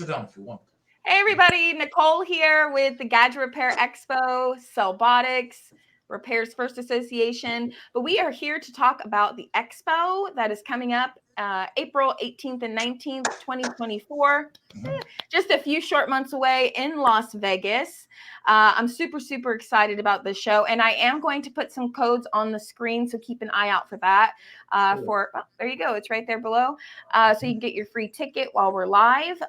sit down if you want. Hey everybody, Nicole here with the Gadget Repair Expo, Cellbotics, Repairs First Association. But we are here to talk about the expo that is coming up April 18th and 19th, 2024. Just a few short months away in Las Vegas. I'm super excited about this show, and I am going to put some codes on the screen, so keep an eye out for that. There you go, it's right there below. So you can get your free ticket while we're live.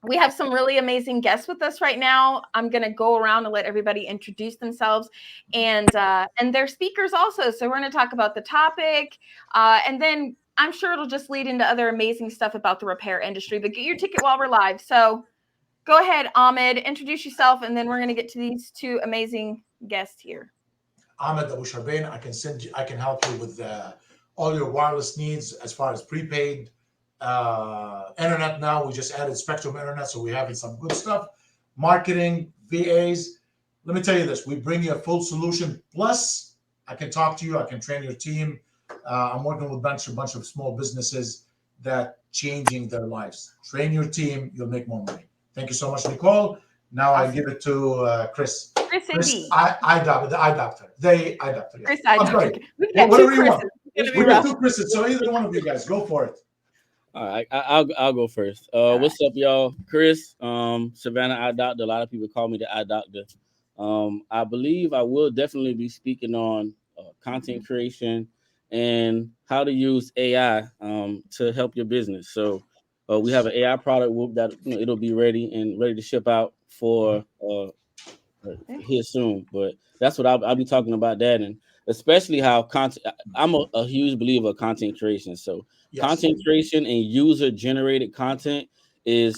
We have some really amazing guests with us right now. I'm going to go around and let everybody introduce themselves and their speakers also. So we're going to talk about the topic, and then I'm sure it'll just lead into other amazing stuff about the repair industry. But get your ticket while we're live. So go ahead, Ahmed, introduce yourself, and then we're going to get to these two amazing guests here. Ahmed Abu Sharbain, I can help you with all your wireless needs as far as prepaid. Internet now, we just added Spectrum Internet, so we're having some good stuff. Marketing, VAs. Let me tell you this, we bring you a full solution. Plus, I can talk to you, I can train your team. I'm working with a bunch of small businesses that changing their lives. Train your team, you'll make more money. Thank you so much, Nicole. Now I give it to Chris. Chris iDoctor, the iDoctor. They iDoctor. Chris iDoctor. Whatever you want. We got two Chris's, so either one of you guys, go for it. All right, I'll go first. What's up, y'all? Chris, Savannah iDoctor. A lot of people call me the iDoctor. I believe I will definitely be speaking on content creation and how to use AI to help your business. So we have an AI product that it'll be ready to ship out for here soon. But that's what I'll be talking about that, and especially how content. I'm a huge believer of content creation. So content creation and user generated content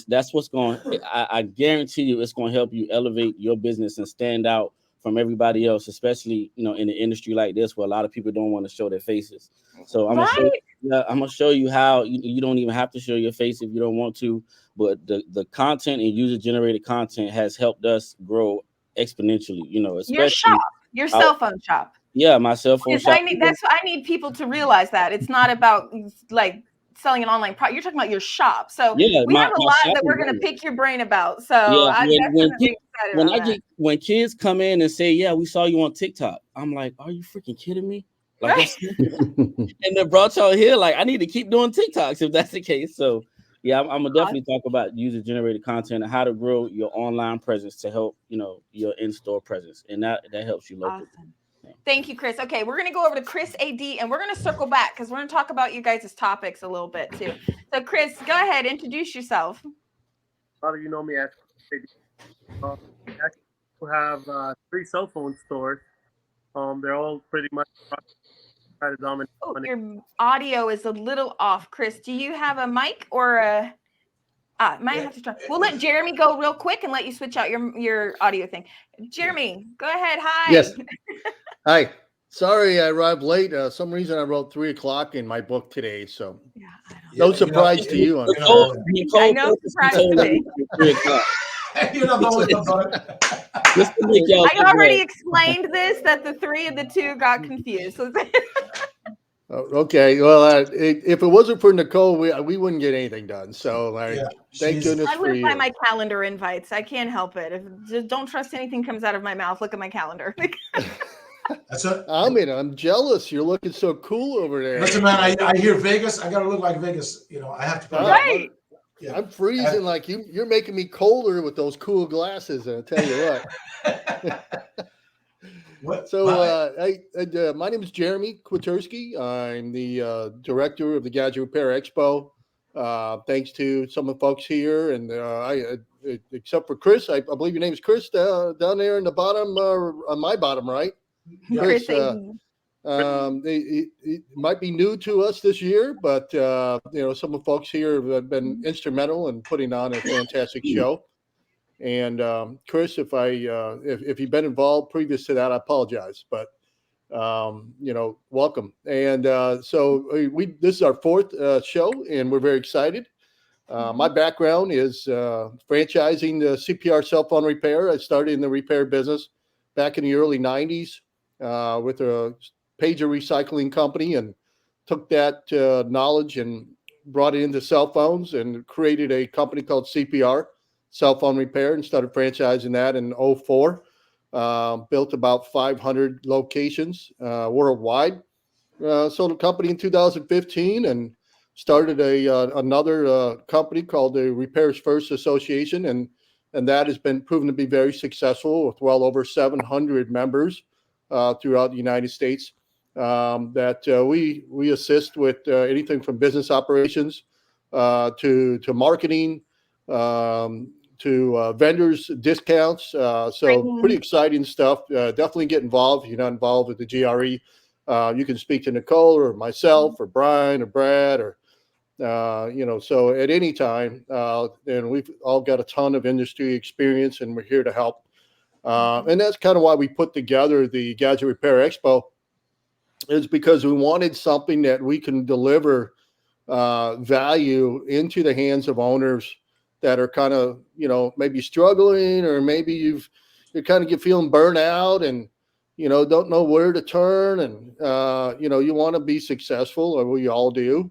that's what's going. I guarantee you, it's going to help you elevate your business and stand out from everybody else, especially in an industry like this where a lot of people don't want to show their faces. So I'm gonna show you how you don't even have to show your face if you don't want to. But the content and user generated content has helped us grow exponentially. Especially your cell phone shop. Yeah, my cell phone shop. I need people to realize that it's not about like selling an online product. You're talking about your shop. So we have a lot that we're going to pick your brain about. So when kids come in and say, "Yeah, we saw you on TikTok," I'm like, "Are you freaking kidding me?" Like, and then brought y'all here. Like, I need to keep doing TikToks if that's the case. So yeah, I'm gonna definitely talk about user generated content and how to grow your online presence to help your in-store presence, and that helps you locally. Awesome. Thank you, Chris. Okay, we're going to go over to Chris AD, and we're going to circle back because we're going to talk about you guys' topics a little bit too. So, Chris, go ahead, introduce yourself. A lot of you know me as AD. We have 3 cell phone stores. They're all pretty much try to dominate. Oh, your audio is a little off, Chris. Do you have a mic or a? Might have to try. We'll let Jeremy go real quick and let you switch out your audio thing. Jeremy, go ahead. Hi. Yes. Hi. Sorry, I arrived late. Some reason I wrote 3:00 in my book today, so no surprise to you. I know surprise to me. I already explained this that the 3 and the 2 got confused. Okay, well, if it wasn't for Nicole, we wouldn't get anything done. So, thank goodness for you. I live by my calendar invites. I can't help it. Just don't trust anything comes out of my mouth. Look at my calendar. I'm jealous. You're looking so cool over there. Listen, man, I hear Vegas. I gotta look like Vegas. I have to. Right. Yeah. I'm freezing like you. You're making me colder with those cool glasses. And I tell you what. So, my name is Jeremy Kwiatkowski. I'm the director of the Gadget Repair Expo. Thanks to some of the folks here, and except for Chris, I believe your name is Chris down there in the bottom, on my bottom right. Chris, it might be new to us this year, but some of the folks here have been instrumental in putting on a fantastic show. And Chris, if you've been involved previous to that, I apologize, but welcome. And so this is our 4th show, and we're very excited. My background is franchising the CPR cell phone repair. I started in the repair business back in the early 90s with a pager recycling company, and took that knowledge and brought it into cell phones and created a company called CPR, Cell Phone Repair, and started franchising that in 2004. Built about 500 locations worldwide. Sold a company in 2015 and started another company called the Repairs First Association, and that has been proven to be very successful with well over 700 members throughout the United States. That we assist with anything from business operations to marketing, to vendors discounts. So pretty exciting stuff. Definitely get involved. If you're not involved with the GRE, you can speak to Nicole or myself or Brian or Brad or so at any time. And we've all got a ton of industry experience, and we're here to help. And that's kind of why we put together the Gadget Repair Expo, is because we wanted something that we can deliver value into the hands of owners that are kind of, maybe struggling, or maybe you're kind of feeling burnt out and, don't know where to turn, and, you want to be successful, or we all do.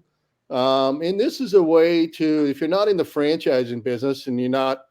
And this is a way to, if you're not in the franchising business and you're not,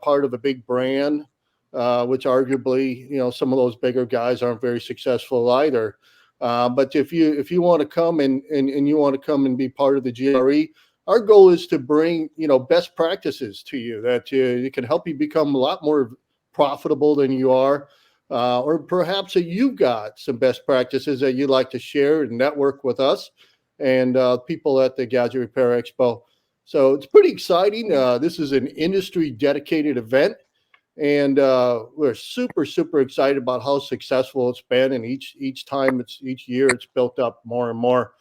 part of a big brand, which arguably, some of those bigger guys aren't very successful either. But if you want to come and you want to come and be part of the GRE, our goal is to bring, best practices to you that it can help you become a lot more profitable than you are. Or perhaps that you've got some best practices that you'd like to share and network with us and people at the Gadget Repair Expo. So it's pretty exciting. This is an industry dedicated event. And we're super, super excited about how successful it's been. And each year it's built up more and more.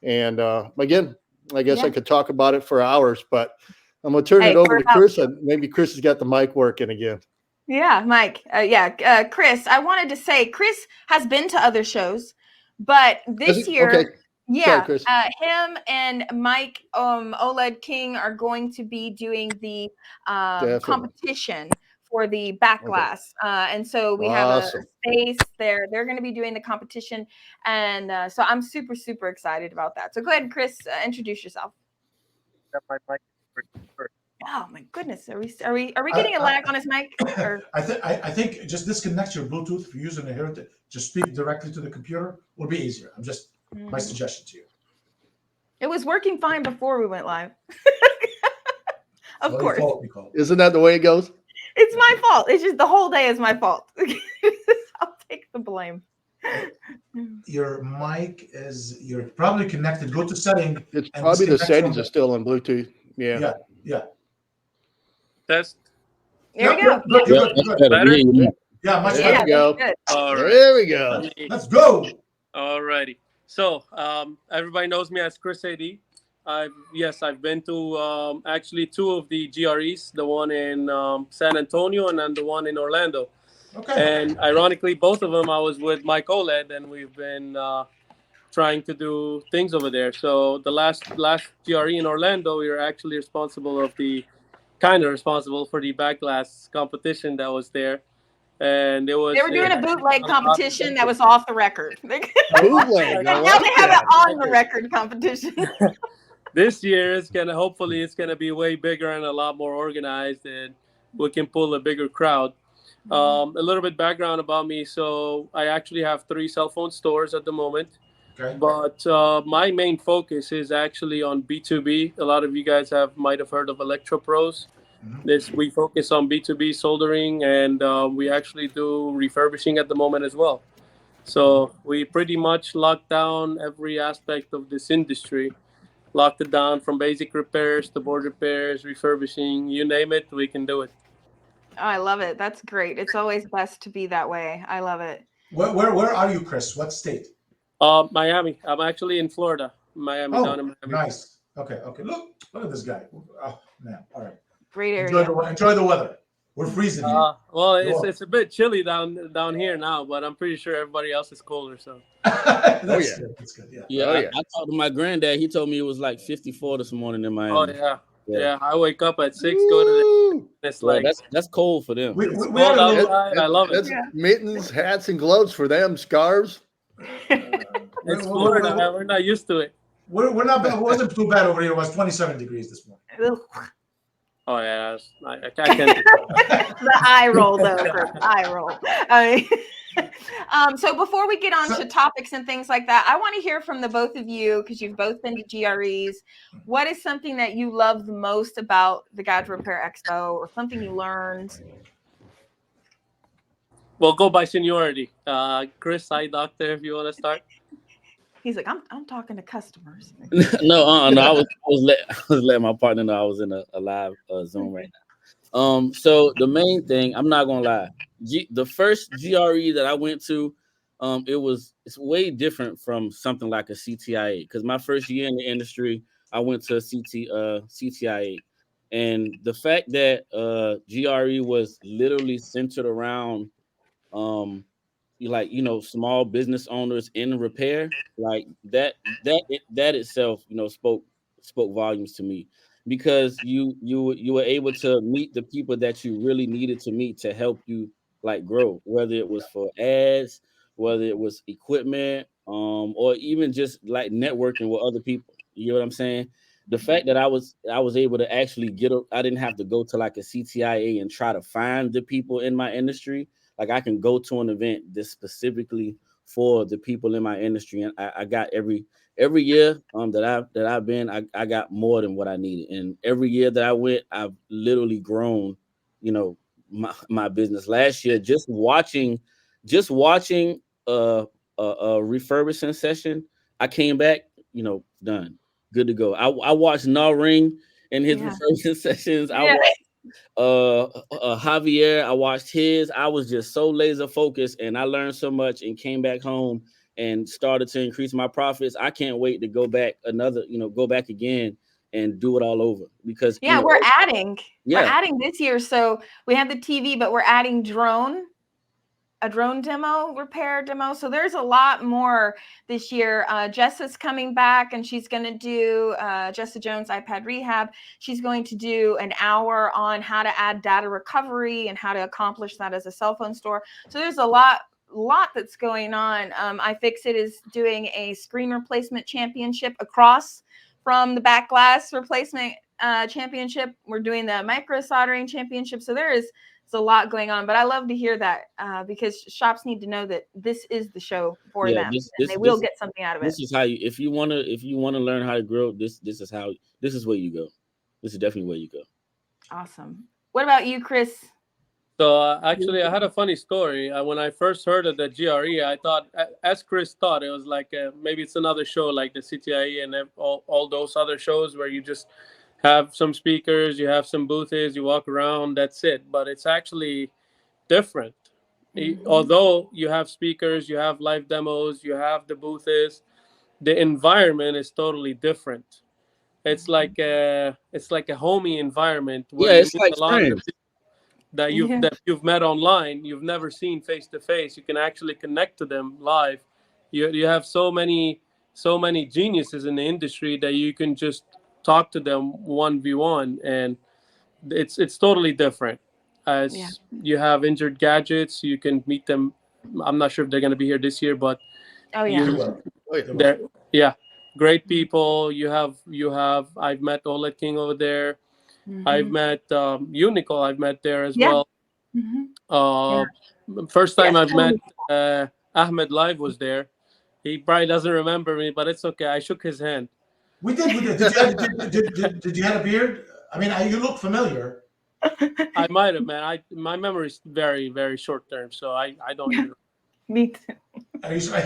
And again, I guess I could talk about it for hours, but I'm going to turn it over to Chris. And maybe Chris has got the mic working again. Yeah, Mike. Chris, I wanted to say Chris has been to other shows, but this year, okay. Sorry, Chris. him and Mike OLED King are going to be doing the competition for the back glass. And so we have a space there. They're going to be doing the competition. And so I'm super, super excited about that. So go ahead, Chris, introduce yourself. Oh my goodness. Are we getting a lag on his mic? Or? I think just disconnect your Bluetooth if you're using it here to just speak directly to the computer will be easier. I'm just my suggestion to you. It was working fine before we went live. Of course. Isn't that the way it goes? It's my fault. It's just the whole day is my fault. I'll take the blame. Your mic you're probably connected. Go to setting. It's probably the settings are still on Bluetooth. Yeah. Test. There we go. Good. Better? Yeah, much there better. We go. All right. There we go. Let's go. All righty. So everybody knows me as Chris AD. I've been to actually two of the GREs, the one in San Antonio and then the one in Orlando. Okay. And ironically, both of them I was with Mike OLED, and we've been trying to do things over there. So the last GRE in Orlando, we were actually responsible for the back glass competition that was there. And they were doing a bootleg competition that was off the record. Bootleg. Now they have an on the record competition. This year hopefully it's gonna be way bigger and a lot more organized, and we can pull a bigger crowd. A little bit background about me. So I actually have 3 cell phone stores at the moment. Okay. But my main focus is actually on B2B. A lot of you guys might have heard of ElectroPros. We focus on B2B soldering, and we actually do refurbishing at the moment as well. So we pretty much locked down every aspect of this industry. Locked it down from basic repairs to board repairs, refurbishing, you name it, we can do it. Oh, I love it. That's great. It's always best to be that way. I love it. Where are you, Chris? What state? Miami. I'm actually in Florida. Miami, down in Miami. Nice. Okay. Look at this guy. Oh man. All right. Great area. Enjoy the weather. We're freezing here. Well, it's a bit chilly down here now, but I'm pretty sure everybody else is colder. So. That's good. That's good. Yeah. I talked to my granddad. He told me it was like 54 this morning in Miami. Oh yeah. I wake up at 6, go to it's like that's cold for them. We cold outside. I love it. That's mittens, hats, and gloves for them. Scarves. It's Florida. We're not used to it. We're not bad. It wasn't too bad over here. It was 27 degrees this morning. Oh yeah, I can't. The eye roll, though. Chris, eye roll. I mean, so before we get on to topics and things like that, I want to hear from the both of you, because you've both been to GREs. What is something that you love the most about the Gadget Repair Expo, or something you learned? We'll go by seniority. Chris, iDoctor, if you want to start. He's like, I'm talking to customers. No, no, I was letting my partner know I was in a live Zoom right now. So the main thing, I'm not gonna lie, the first GRE that I went to, it's way different from something like a CTIA, because my first year in the industry, I went to CTIA, and the fact that GRE was literally centered around small business owners in repair, like that itself, spoke volumes to me, because you were able to meet the people that you really needed to meet to help you like grow, whether it was for ads, whether it was equipment, or even just like networking with other people. You know what I'm saying? The fact that I was able to actually I didn't have to go to like a CTIA and try to find the people in my industry. Like, I can go to an event that's specifically for the people in my industry, and I got every year that I've been, I got more than what I needed, and every year that I went, I've literally grown, my business. Last year, just watching a refurbishing session, I came back, done, good to go. I watched Ring in his refurbishing sessions. I watched Javier, I watched his. I was just so laser focused, and I learned so much and came back home and started to increase my profits. I can't wait to go back go back again and do it all over, because we're adding this year. So we have the TV, but we're adding a drone demo, repair demo. So there's a lot more this year. Jessa's coming back, and she's going to do Jessa Jones iPad Rehab. She's going to do an hour on how to add data recovery and how to accomplish that as a cell phone store. So there's a lot that's going on. iFixit is doing a screen replacement championship across from the back glass replacement championship. We're doing the micro soldering championship. So there's a lot going on, but I love to hear that because shops need to know that this is the show for them, and they will get something out of it. This is how you, if you want to learn how to grow, this is where you go. This is definitely where you go. Awesome. What about you, Chris? So actually, I had a funny story. When I first heard of the GRE, I thought, as Chris thought, it was like maybe it's another show like the CTIE and all those other shows where you just have some speakers, you have some booths, you walk around, that's it. But it's actually different. Mm-hmm. Although you have speakers, you have live demos, you have the booths, the environment is totally different. It's like a homey environment where it's like friends that you've met online, you've never seen face to face. You can actually connect to them live. You have so many geniuses in the industry that you can just talk to them 1v1, and it's totally different. As you have Injured Gadgets, you can meet them. I'm not sure if they're going to be here this year, but great people. You have I've met Olet King over there. Mm-hmm. I've met Unico. I've met there as well. Mm-hmm. First time I've met Ahmed live was there. He probably doesn't remember me, but it's okay. I shook his hand. We did. Did you have a beard? I mean, you look familiar. I might have, man. My memory is very, very short term, so I don't even. Me too. Are you sorry?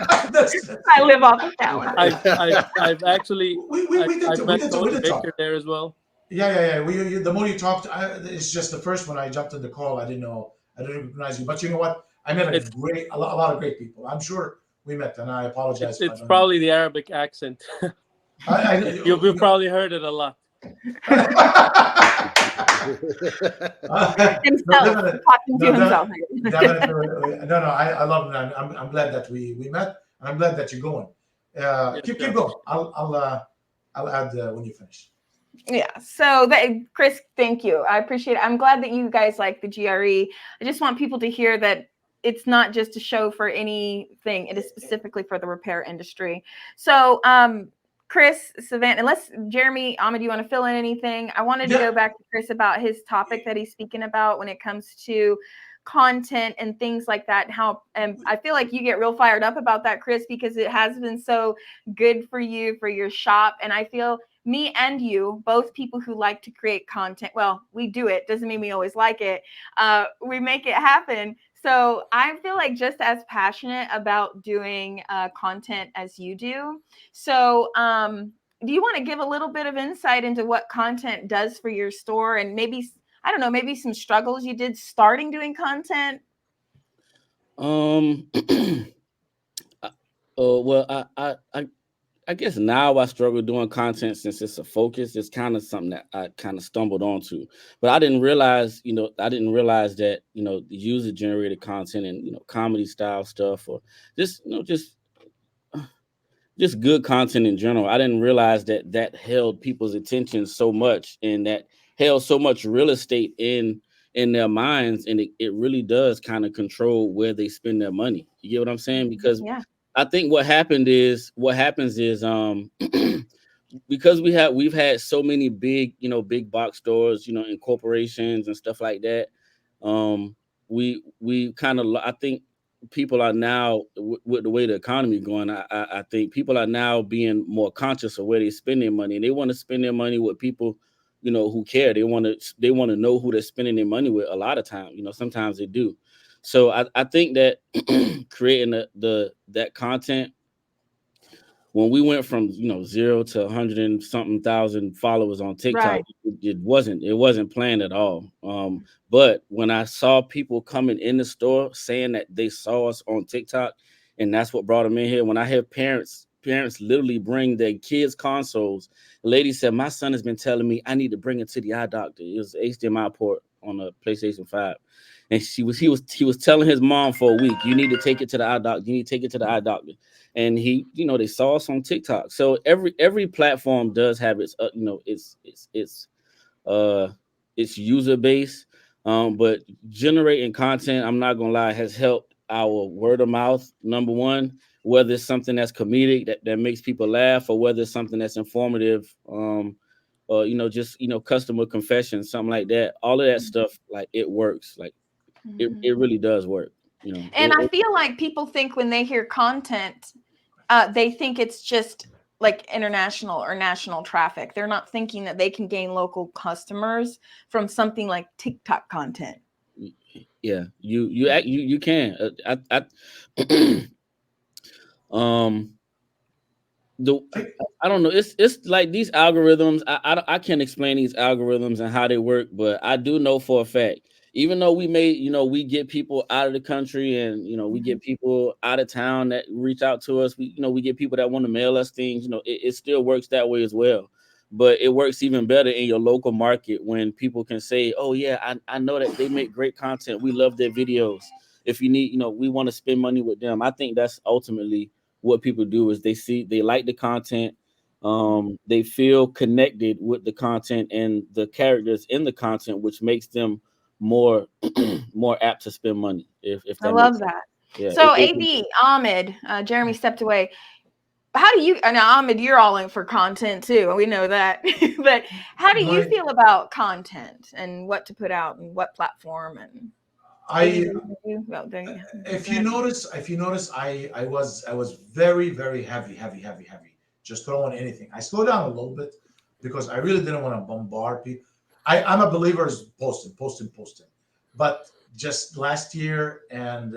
I live off of calendar. I've actually I've met Tony Baker there as well. Yeah. The more you talked, it's just the first one I jumped in the call. I didn't recognize you, but you know what? I met a lot of great people. I'm sure we met, and I apologize. It's probably the Arabic accent. You've probably heard it a lot. Himself. No, I love it. I'm glad that we met. I'm glad that you're going. Keep going. I'll add when you finish. Yeah. So Chris, thank you. I appreciate it. I'm glad that you guys like the GRE. I just want people to hear that it's not just a show for anything. It is specifically for the repair industry. So Chris, Savannah, unless Jeremy, Ahmed, you want to fill in anything? I wanted to go back to Chris about his topic that he's speaking about when it comes to content and things like that. How I feel like you get real fired up about that, Chris, because it has been so good for you, for your shop. And I feel me and you, both people who like to create content. Well, we do it. Doesn't mean we always like it. We make it happen. So I feel like just as passionate about doing content as you do. So do you want to give a little bit of insight into what content does for your store, and maybe, I don't know, maybe some struggles you did starting doing content? Well, I guess now I struggle doing content since it's a focus. It's kind of something that I kind of stumbled onto, but I didn't realize that, the user generated content and, comedy style stuff, or just, just good content in general. I didn't realize that held people's attention so much, and that held so much real estate in their minds, and it really does kind of control where they spend their money. You get what I'm saying? Because I think what happens is because we've had so many big box stores, and corporations and stuff like that. We kind of, I think people are now, with the way the economy is going, I think people are now being more conscious of where they spend their money, and they want to spend their money with people, who care. They want to know who they're spending their money with. A lot of times, sometimes they do. So I think that creating that content, when we went from 0 to 100 and something thousand followers on TikTok, it wasn't planned at all. But when I saw people coming in the store saying that they saw us on TikTok, and that's what brought them in here. When I hear parents literally bring their kids consoles, the lady said, "My son has been telling me I need to bring it to the iDoctor." It was HDMI port on a PlayStation 5. And he was telling his mom for a week, "You need to take it to the iDoctor. You need to take it to the iDoctor." And they saw us on TikTok. So every platform does have its its user base. But generating content, I'm not gonna lie, has helped our word of mouth, number one, whether it's something that's comedic that makes people laugh, or whether it's something that's informative, or just customer confessions, something like that. All of that stuff, like, it works. Like, it really does work. And I feel like people think when they hear content, they think it's just like international or national traffic. They're not thinking that they can gain local customers from something like TikTok content. Yeah, you can. I don't know. It's like these algorithms. I can't explain these algorithms and how they work, but I do know for a fact, even though we get people out of the country, and we get people out of town that reach out to us. We get people that want to mail us things. It still works that way as well. But it works even better in your local market when people can say, "Oh yeah, I know that they make great content. We love their videos. If you need, we want to spend money with them." I think that's ultimately what people do, is they like the content. They feel connected with the content and the characters in the content, which makes them more more apt to spend money. If that I love that. Yeah, so AB, Ahmed, Jeremy stepped away. How do you, and Ahmed, you're all in for content too, we know that. But how do you feel about content and what to put out and what platform? And if you notice, I was very, very heavy, just throwing anything. I slowed down a little bit because I really didn't want to bombard people. I'm a believer is posting. But just last year and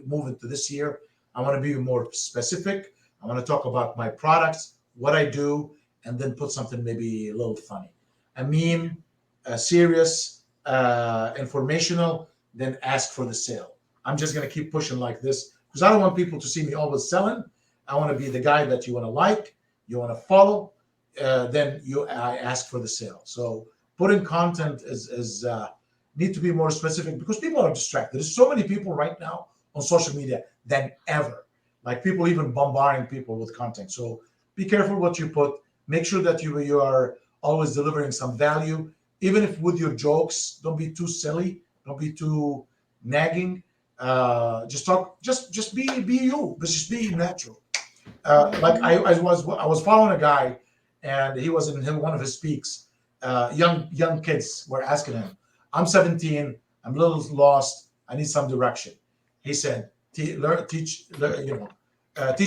moving to this year, I want to be more specific. I want to talk about my products, what I do, and then put something maybe a little funny, a meme, serious, informational, then ask for the sale. I'm just going to keep pushing like this because I don't want people to see me always selling. I want to be the guy that you want to like, you want to follow, then I ask for the sale. So putting content is need to be more specific because people are distracted. There's so many people right now on social media than ever. Like, people even bombarding people with content. So be careful what you put. Make sure that you are always delivering some value. Even if with your jokes, don't be too silly. Don't be too nagging. Just talk. Just be you. Just be natural. Like I was following a guy, and he was in one of his speaks. Young kids were asking him, "I'm 17. I'm a little lost. I need some direction." He said, "Teach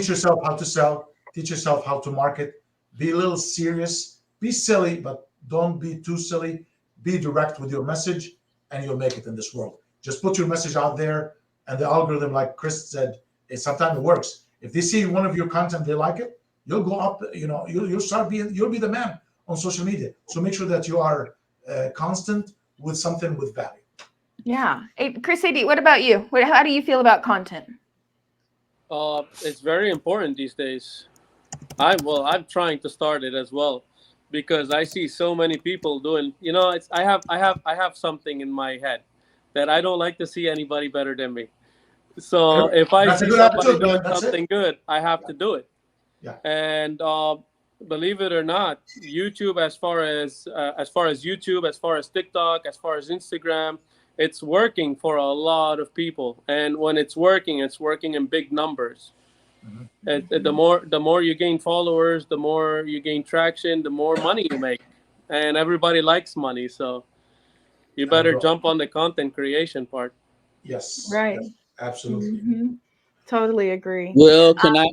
yourself how to sell. Teach yourself how to market. Be a little serious. Be silly, but don't be too silly. Be direct with your message, and you'll make it in this world. Just put your message out there, and the algorithm, like Chris said, sometimes it works. If they see one of your content, they like it, you'll go up. You'll be the man on social media. So make sure that you are constant with something with value." Yeah. Hey, Chris AD, what about you? How do you feel about content? It's very important these days. I'm trying to start it as well, because I see so many people doing. I have something in my head that I don't like to see anybody better than me. So if I That's a see good somebody attitude, doing man. That's something it. good, I have to do it. Yeah. And believe it or not, YouTube, as far as YouTube, as far as TikTok, as far as Instagram, it's working for a lot of people. And when it's working in big numbers. The more you gain followers, the more you gain traction, the more money you make, and everybody likes money. So you better jump on the content creation part. Yes. Right. Yes, absolutely. Totally agree. Well, can I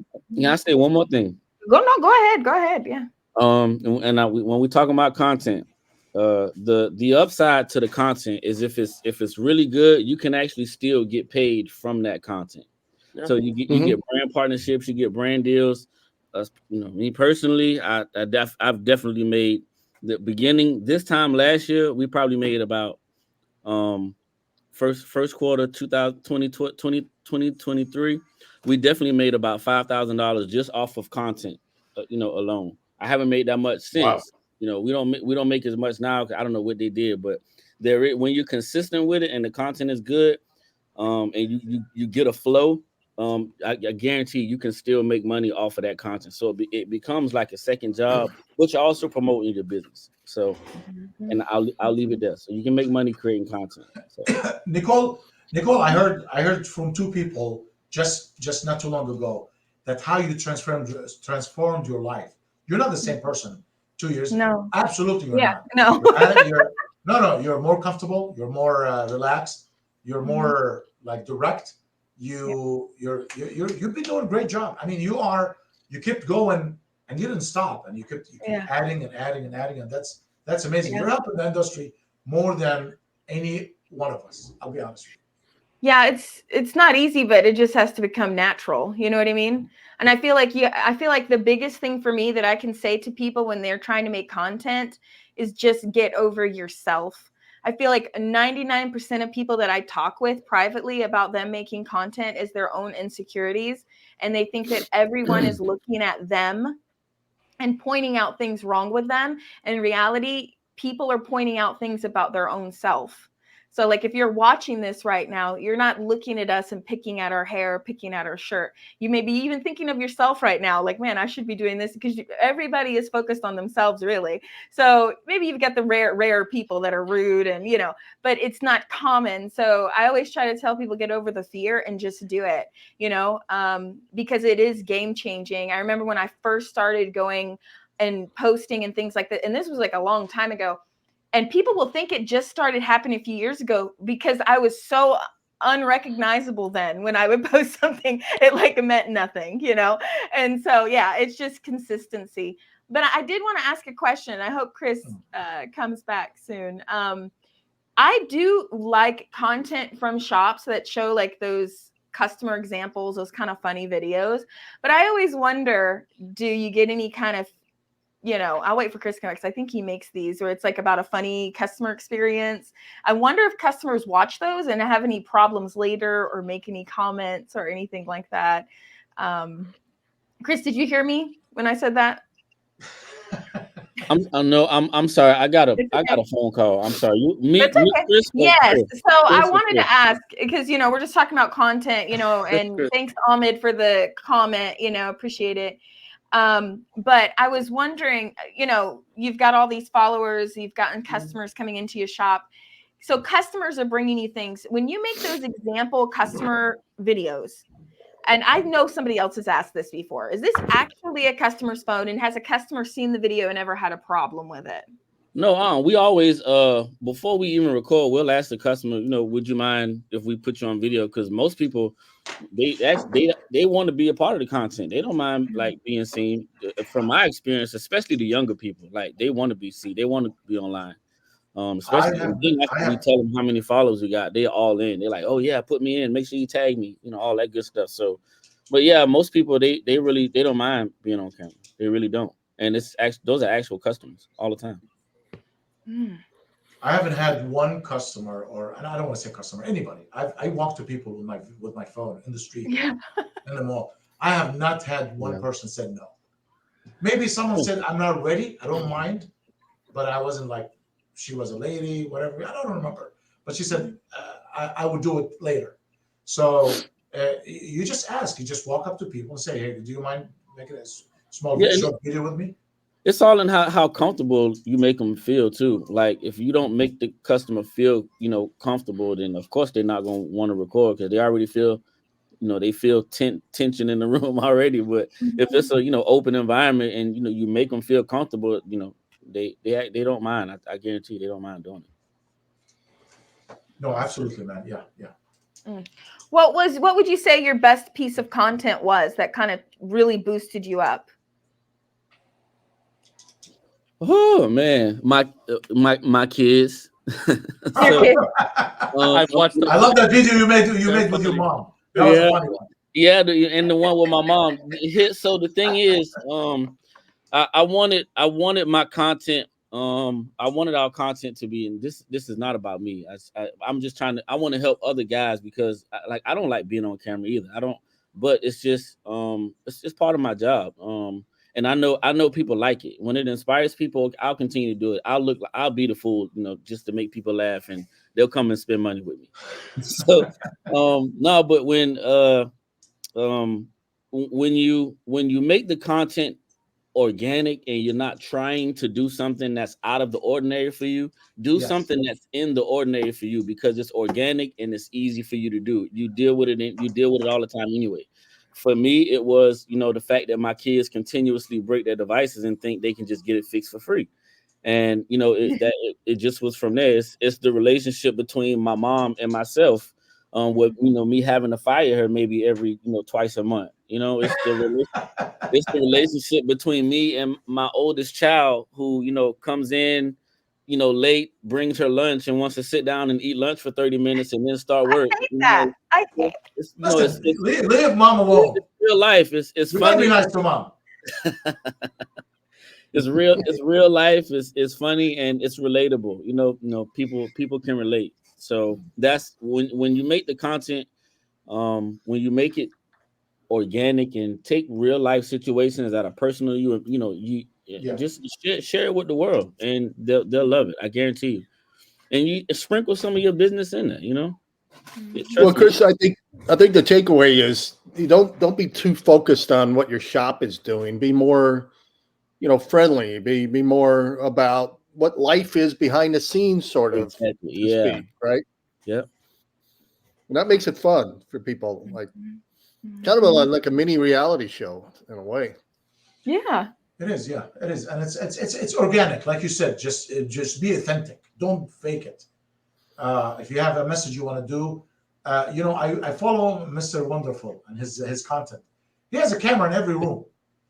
say one more thing? Go ahead. Yeah. When we talk about content, the upside to the content is if it's really good, you can actually still get paid from that content. Yeah. So you get brand partnerships, you get brand deals. Me personally, I've definitely made the beginning. This time last year, we probably made about first quarter 2023, we definitely made about $5,000 just off of content, alone. I haven't made that much since. Wow. We don't make as much now. I don't know what they did, but when you're consistent with it and the content is good, and you get a flow, I guarantee you can still make money off of that content. So it becomes like a second job, but you're also promoting your business. So, and I'll leave it there. So you can make money creating content. So. Nicole, I heard from two people just not too long ago that how you transformed your life. You're not the same person 2 years ago. No. Absolutely, you're not. No. You're more comfortable. You're more relaxed. You're more like direct. You've been doing a great job. I mean, you kept going and you didn't stop, and you kept adding and adding and adding, and that's amazing. You're helping the industry more than any one of us. I'll be honest with you. Yeah, it's not easy, but it just has to become natural. You know what I mean? And I feel like the biggest thing for me that I can say to people when they're trying to make content is just get over yourself. I feel like 99% of people that I talk with privately about them making content is their own insecurities, and they think that everyone is looking at them and pointing out things wrong with them. And in reality, people are pointing out things about their own self. So like if you're watching this right now, you're not looking at us and picking at our hair, picking at our shirt. You may be even thinking of yourself right now, like, man, I should be doing this, because everybody is focused on themselves, really. So maybe you've got the rare people that are rude and, but it's not common. So I always try to tell people, get over the fear and just do it, because it is game changing. I remember when I first started going and posting and things like that, and this was like a long time ago. And people will think it just started happening a few years ago because I was so unrecognizable then. When I would post something, it meant nothing, And so, yeah, it's just consistency. But I did want to ask a question. I hope Chris comes back soon. I do like content from shops that show like those customer examples, those kind of funny videos. But I always wonder, do you get any kind of, I'll wait for Chris to come back, because I think he makes these where it's like about a funny customer experience. I wonder if customers watch those and have any problems later or make any comments or anything like that. Chris, did you hear me when I said that? I'm sorry. I got a phone call. I'm sorry. Chris, yes. Chris. So I wanted to ask, because we're just talking about content, and thanks Ahmed for the comment, appreciate it. But I was wondering, you've got all these followers, you've gotten customers coming into your shop. So customers are bringing you things. When you make those example customer videos, and I know somebody else has asked this before, is this actually a customer's phone, and has a customer seen the video and ever had a problem with it? No, we always before we even record, we'll ask the customer, would you mind if we put you on video? Because most people they want to be a part of the content. They don't mind like being seen. From my experience, especially the younger people, like they want to be seen, they want to be online. Especially then after we tell them how many followers we got, they're all in. They're like, oh yeah, put me in, make sure you tag me, all that good stuff. So, but yeah, most people they don't mind being on camera. They really don't. And those are actual customers all the time. I haven't had one customer, and I don't want to say customer, anybody. I walk to people with my phone in the street, in the mall. I have not had one person said no. Maybe someone said, I'm not ready, I don't mind, but I wasn't like, she was a lady, whatever. I don't remember, but she said I would do it later. So you just ask. You just walk up to people and say, "Hey, do you mind making a small short video with me?" It's all in how comfortable you make them feel too. Like if you don't make the customer feel comfortable, then of course they're not going to want to record because they already feel they feel tension in the room already. But if it's a open environment and you make them feel comfortable, they don't mind. I guarantee you they don't mind doing it. No, absolutely, man. Yeah. What would you say your best piece of content was that kind of really boosted you up? Oh man, my kids. I've watched. I love that video you made with your mom. That was a funny one. Yeah, and the one with my mom. So the thing is, I wanted my content. I wanted our content to be, and this is not about me. I'm just I want to help other guys because I don't like being on camera either. I don't, but it's just it's part of my job. And I know people like it. When it inspires people, I'll continue to do it. I'll be the fool, just to make people laugh, and they'll come and spend money with me. So no, but when you make the content organic and you're not trying to do something that's out of the ordinary for you, something that's in the ordinary for you because it's organic and it's easy for you to do. You deal with it all the time anyway. For me, it was, the fact that my kids continuously break their devices and think they can just get it fixed for free. And, it just was from there. It's the relationship between my mom and myself, with, me having to fire her maybe every, twice a month. It's the relationship between me and my oldest child who, comes in, late, brings her lunch and wants to sit down and eat lunch for 30 minutes and then start work. I think leave mom alone. It's real life. It's funny. Be nice to mom. It's real life. It's funny and it's relatable. People can relate. So that's when you make the content, when you make it organic and take real life situations that are personal, just share it with the world and they'll love it. I guarantee you. And you sprinkle some of your business in there, Well, Chris, I think the takeaway is you don't be too focused on what your shop is doing. Be more, friendly. Be more about what life is behind the scenes, sort of. Exactly. Yeah. Speak, right. Yeah. And that makes it fun for people, like kind of like a mini reality show in a way. Yeah. It is, yeah, it is, and it's organic, like you said. Just be authentic. Don't fake it. If you have a message you want to do, I follow Mr. Wonderful and his content. He has a camera in every room,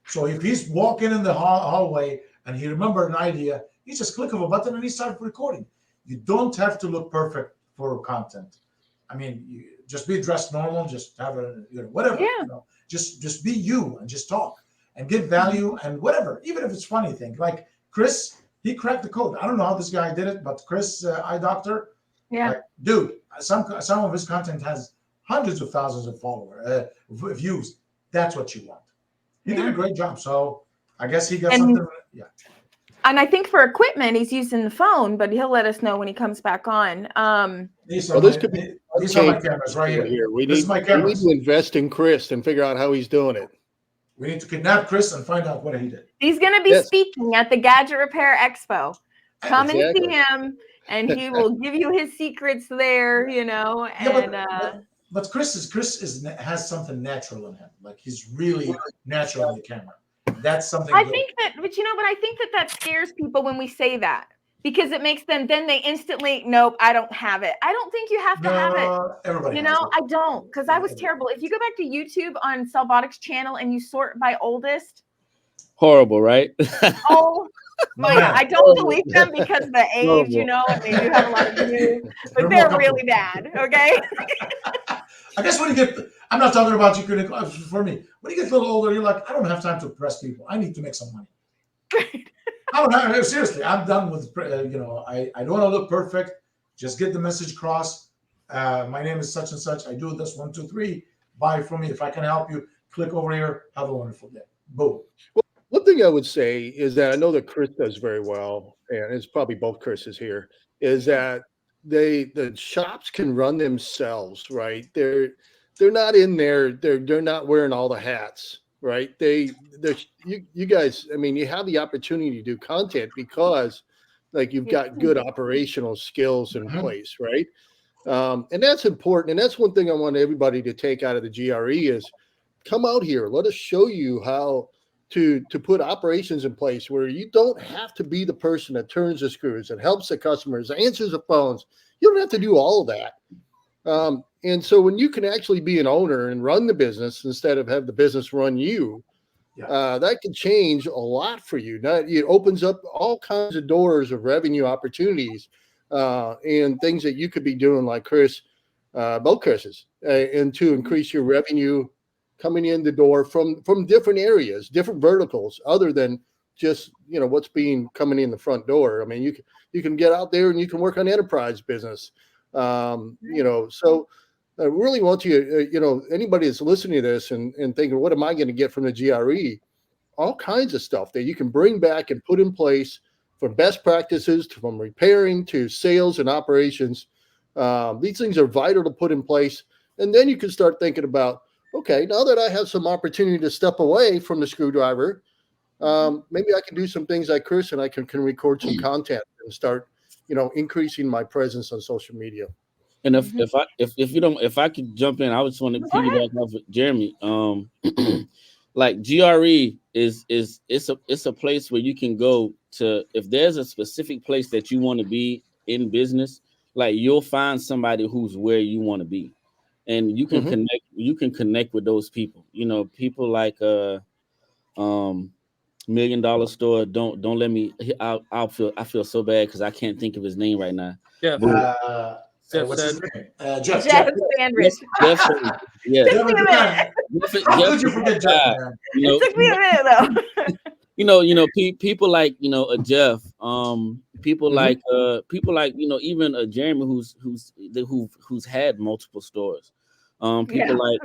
so if he's walking in the hallway and he remembered an idea, he just click of a button and he starts recording. You don't have to look perfect for content. I mean, you just be dressed normal. Just have whatever. Yeah. Just be you and just talk. And give value and whatever, even if it's funny thing. Like Chris, he cracked the code. I don't know how this guy did it, but Chris, iDoctor, dude, some of his content has hundreds of thousands of followers, views. That's what you want. He did a great job. So I guess he got something. Yeah. And I think for equipment, he's using the phone, but he'll let us know when he comes back on. These are my cameras right here. We need to invest in Chris and figure out how he's doing it. We need to kidnap Chris and find out what he did. He's going to be speaking at the Gadget Repair Expo. Come and see him, and he will give you his secrets there, And but Chris has something natural in him. Like he's really natural in the camera. That's something I good. think that, but I think that scares people when we say that, because it makes them, then they instantly, nope, I don't have it. I don't think you have to have it. Everybody has it. I don't, because I was terrible. If you go back to YouTube on Cellbotics channel and you sort by oldest, Horrible, right? oh my God, I don't believe them because of the age, Horrible. and they do have a lot of views, but they're really bad. Okay. I guess when you get, I'm not talking about you. For me, when you get a little older, you're like, I don't have time to impress people. I need to make some money. I don't have, seriously. I'm done with, I don't want to look perfect. Just get the message across. My name is such and such. I do this 1, 2, 3. Buy from me. If I can help you, click over here. Have a wonderful day. Boom. Well, one thing I would say is that I know that Chris does very well, and it's probably both Chris's here, is that the shops can run themselves, right? They're not in there, they're not wearing all the hats, right? You guys, I mean, you have the opportunity to do content because like you've got good operational skills in place, right? And that's important. And that's one thing I want everybody to take out of the GRE is come out here. Let us show you how to put operations in place where you don't have to be the person that turns the screws, that helps the customers, answers the phones. You don't have to do all of that. And so when you can actually be an owner and run the business instead of have the business run you, that can change a lot for you. It opens up all kinds of doors of revenue opportunities and things that you could be doing like Chris, both Chris's, and to increase your revenue coming in the door from different areas, different verticals, other than just what's being coming in the front door. I mean, you can get out there and you can work on enterprise business. So I really want you, anybody that's listening to this and thinking, what am I going to get from the GRE? All kinds of stuff that you can bring back and put in place from best practices from repairing to sales and operations. These things are vital to put in place. And then you can start thinking about, okay, now that I have some opportunity to step away from the screwdriver, maybe I can do some things like Chris and I can record some content and start, increasing my presence on social media. And if I could jump in, I just want to piggyback off of Jeremy. Like GRE it's a place where you can go to, if there's a specific place that you want to be in business, like you'll find somebody who's where you want to be. And you can connect with those people. People like $1 Million Store. Don't let me. I feel so bad because I can't think of his name right now. Yeah. What's his name? Jeff Sandridge. Jeff, yeah. Took me a minute. How could you forget Jeff, man? It took me a minute though. People like a Jeff. People like even Jeremy who's had multiple stores. People like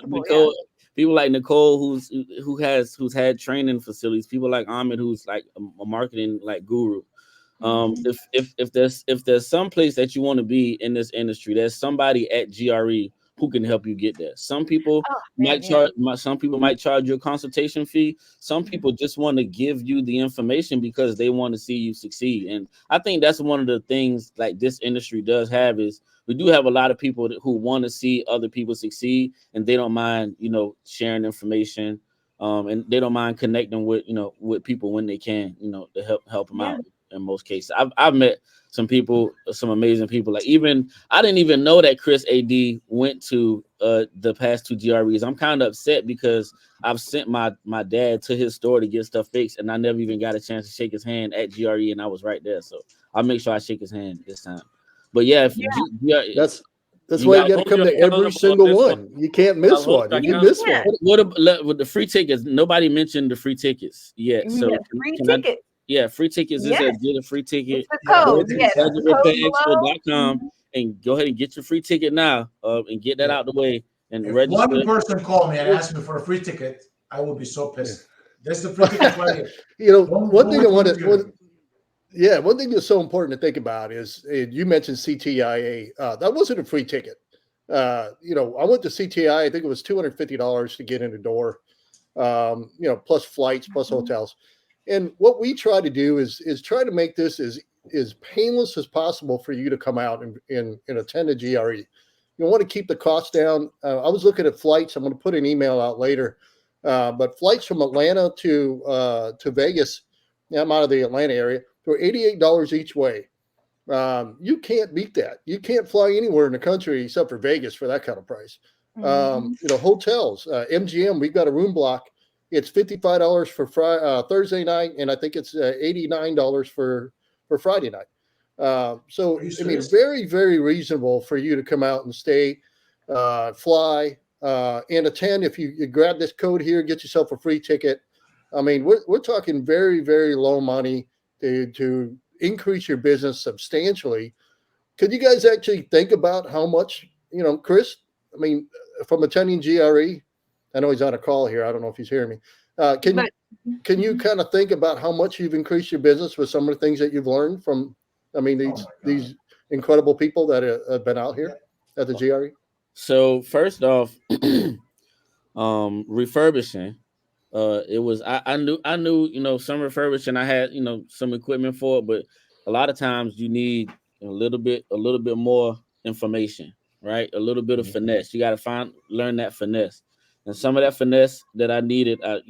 Nicole, people like Nicole who has had training facilities. People like Ahmed who's like a marketing like guru. If there's some place that you want to be in this industry, there's somebody at GRE who can help you get there. Some people might charge you a consultation fee. Some people just want to give you the information because they want to see you succeed. And I think that's one of the things like this industry does have is we do have a lot of people who want to see other people succeed, and they don't mind, sharing information, and they don't mind connecting with people when they can, to help them out. In most cases, I've met some people, some amazing people. Like I didn't even know that Chris AD went to the past 2 GREs. I'm kind of upset because I've sent my dad to his store to get stuff fixed, and I never even got a chance to shake his hand at GRE, and I was right there. So I'll make sure I shake his hand this time. But that's why you got to come to every single one. You can't miss one. If you miss one, what about with the free tickets? Nobody mentioned the free tickets yet. So free tickets. Free tickets is a free ticket. It's the code. GadgetRepairExpo.com and go ahead and get your free ticket now and get that out the way and if register. One person called me and asked me for a free ticket, I would be so pissed. That's the free ticket right here. One thing that's so important to think about is you mentioned CTIA. That wasn't a free ticket. I went to CTI. I think it was $250 to get in the door. Plus flights, plus hotels. And what we try to do is try to make this as painless as possible for you to come out and attend a GRE. you want to keep the cost down. I was looking at flights. I'm going to put an email out later, but flights from Atlanta to Vegas. I'm out of the Atlanta area. For $88 each way. You can't beat that. You can't fly anywhere in the country except for Vegas for that kind of price. Hotels, MGM, we've got a room block. It's $55 for Thursday night, and I think it's $89 for Friday night. So I mean, very, very reasonable for you to come out and stay, fly, and attend. If you grab this code here, get yourself a free ticket. I mean, we're talking very, very low money to increase your business substantially. Could you guys actually think about how much, Chris, I mean, from attending GRE, I know he's on a call here. I don't know if he's hearing me. Can you kind of think about how much you've increased your business with some of the things that you've learned from, these incredible people that have been out here at the GRE? So first off, refurbishing. It was I knew some refurbishing. I had some equipment for it, but a lot of times you need a little bit more information, right? A little bit of finesse. You got to learn that finesse, and some of that finesse that I needed, I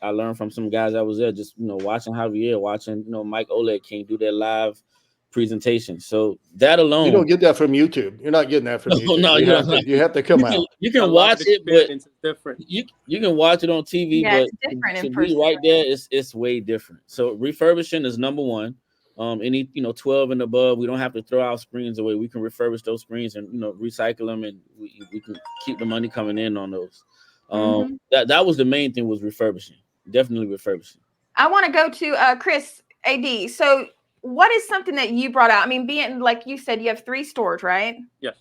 learned from some guys that was there. Just watching Javier, watching Mike Oleg King do their live presentation. So that alone, you don't get that from YouTube. You're not getting that from YouTube. No, you have to come out. You can watch it, but it's different. You can watch it on TV, but it's different to in be person. right there, it's way different. So refurbishing is number one. Any 12 and above, we don't have to throw our screens away. We can refurbish those screens and recycle them, and we can keep the money coming in on those. That was the main thing, was refurbishing. Definitely refurbishing. I want to go to Chris AD. So what is something that you brought out? I mean, being like you said, you have 3 stores, right? Yes.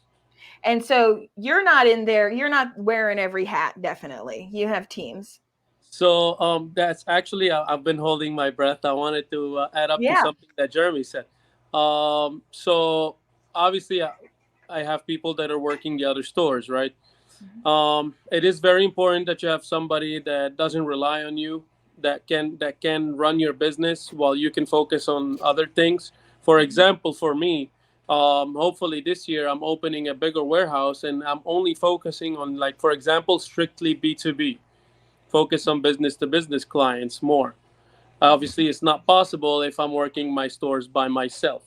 And so you're not in there. You're not wearing every hat. Definitely, you have teams. So that's actually, I've been holding my breath. I wanted to add up to something that Jeremy said. So obviously, I have people that are working the other stores, right? It is very important that you have somebody that doesn't rely on you, that can run your business while you can focus on other things. For example, for me, hopefully this year I'm opening a bigger warehouse, and I'm only focusing on, like, for example, strictly B2B. Focus on business to business clients more. Obviously, it's not possible if I'm working my stores by myself.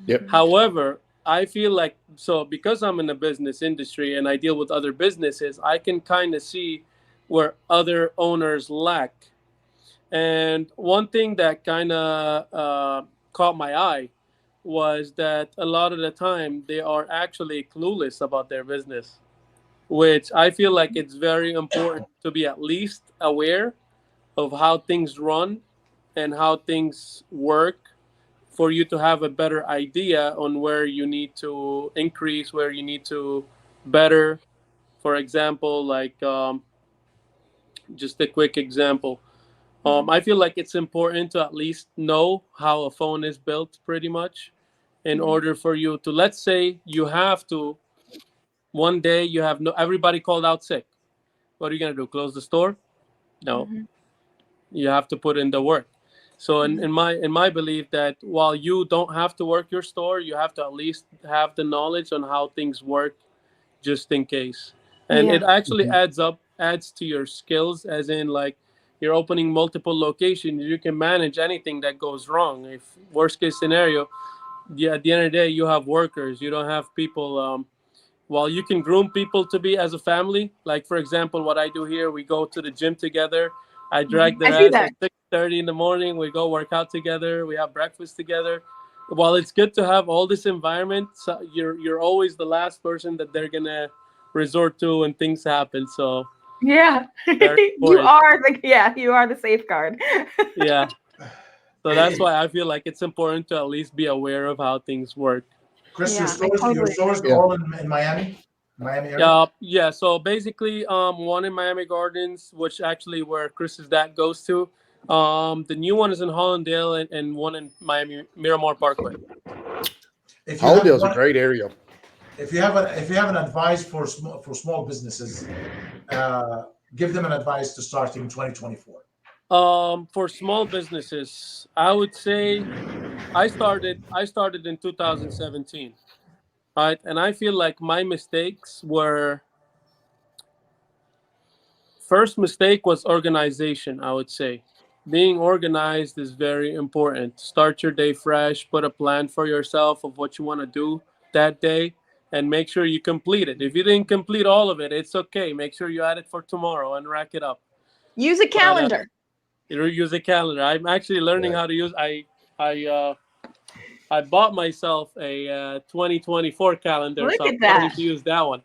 Yep. However, I feel like, so because I'm in the business industry and I deal with other businesses, I can kind of see where other owners lack. And one thing that kind of caught my eye was that a lot of the time they are actually clueless about their business, which I feel like it's very important to be at least aware of how things run and how things work, for you to have a better idea on where you need to increase, where you need to better. For example, like just a quick example. I feel like it's important to at least know how a phone is built, pretty much, in order for you to, let's say you have to, one day you have everybody called out sick. What are you going to do? Close the store? No. You have to put in the work. So in my belief, that while you don't have to work your store, you have to at least have the knowledge on how things work, just in case. And it actually adds to your skills, as in, like, you're opening multiple locations, you can manage anything that goes wrong. If worst case scenario, at the end of the day, you have workers, you don't have people. While you can groom people to be as a family, like, for example, what I do here, we go to the gym together. I drag their ass at 6:30 in the morning. We go work out together. We have breakfast together. While it's good to have all this environment, so you're always the last person that they're gonna resort to when things happen. So you are the safeguard. Yeah. So that's why I feel like it's important to at least be aware of how things work. Chris, your stores all in Miami area? Yeah. So basically, one in Miami Gardens, which actually where Chris's dad goes to. The new one is in Hollandale, and one in Miami Miramar Parkway. Hollandale is a great area. If you have an advice for small businesses, give them an advice to start in 2024. For small businesses, I would say I started in 2017. right? And I feel like my mistakes were, first mistake was organization, I would say. Being organized is very important. Start your day fresh, put a plan for yourself of what you want to do that day, and make sure you complete it. If you didn't complete all of it, it's okay. Make sure you add it for tomorrow and rack it up. Use a But calendar. you use a calendar. I'm actually learning how to use. I bought myself a 2024 calendar, Look so I'm at that. learning to use that one.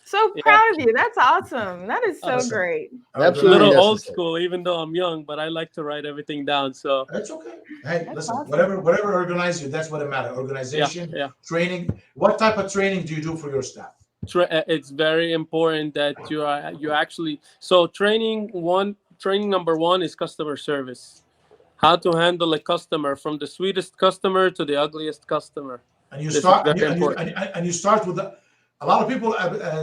So Yeah. proud of you. That's awesome. That is so Awesome. great. Absolutely Little necessary. old school, even though I'm young, but I like to write everything down. So That's okay. Hey, That's listen, awesome. whatever organizes you, that's what it matters. Organization, yeah. training. What type of training do you do for your staff? It's very important that you actually, so training number one is customer service. How to handle a customer, from the sweetest customer to the ugliest customer. And you This is start very important. and you start with a lot of people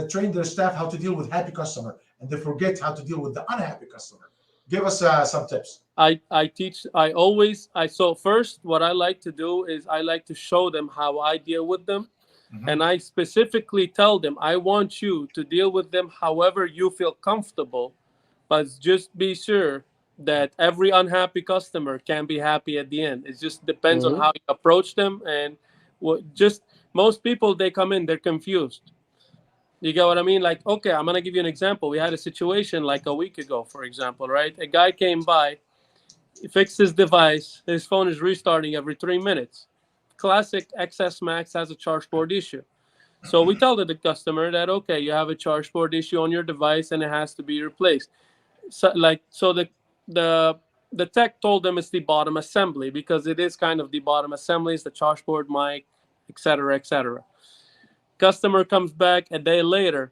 train their staff how to deal with happy customer, and they forget how to deal with the unhappy customer. Give us some tips. So first, what I like to do is I like to show them how I deal with them. And I specifically tell them, I want you to deal with them however you feel comfortable, but just be sure that every unhappy customer can be happy at the end. It just depends on how you approach them. And just most people, they come in, they're confused. You get what I mean? Like, okay, I'm going to give you an example. We had a situation like a week ago, for example, right? A guy came by, he fixed his device. His phone is restarting every 3 minutes. Classic XS Max has a charge port issue. So we tell the customer that, okay, you have a charge port issue on your device and it has to be replaced. So the tech told them it's the bottom assembly, because it is kind of the bottom assembly, it's the charge port, mic, etc., etc. Customer comes back a day later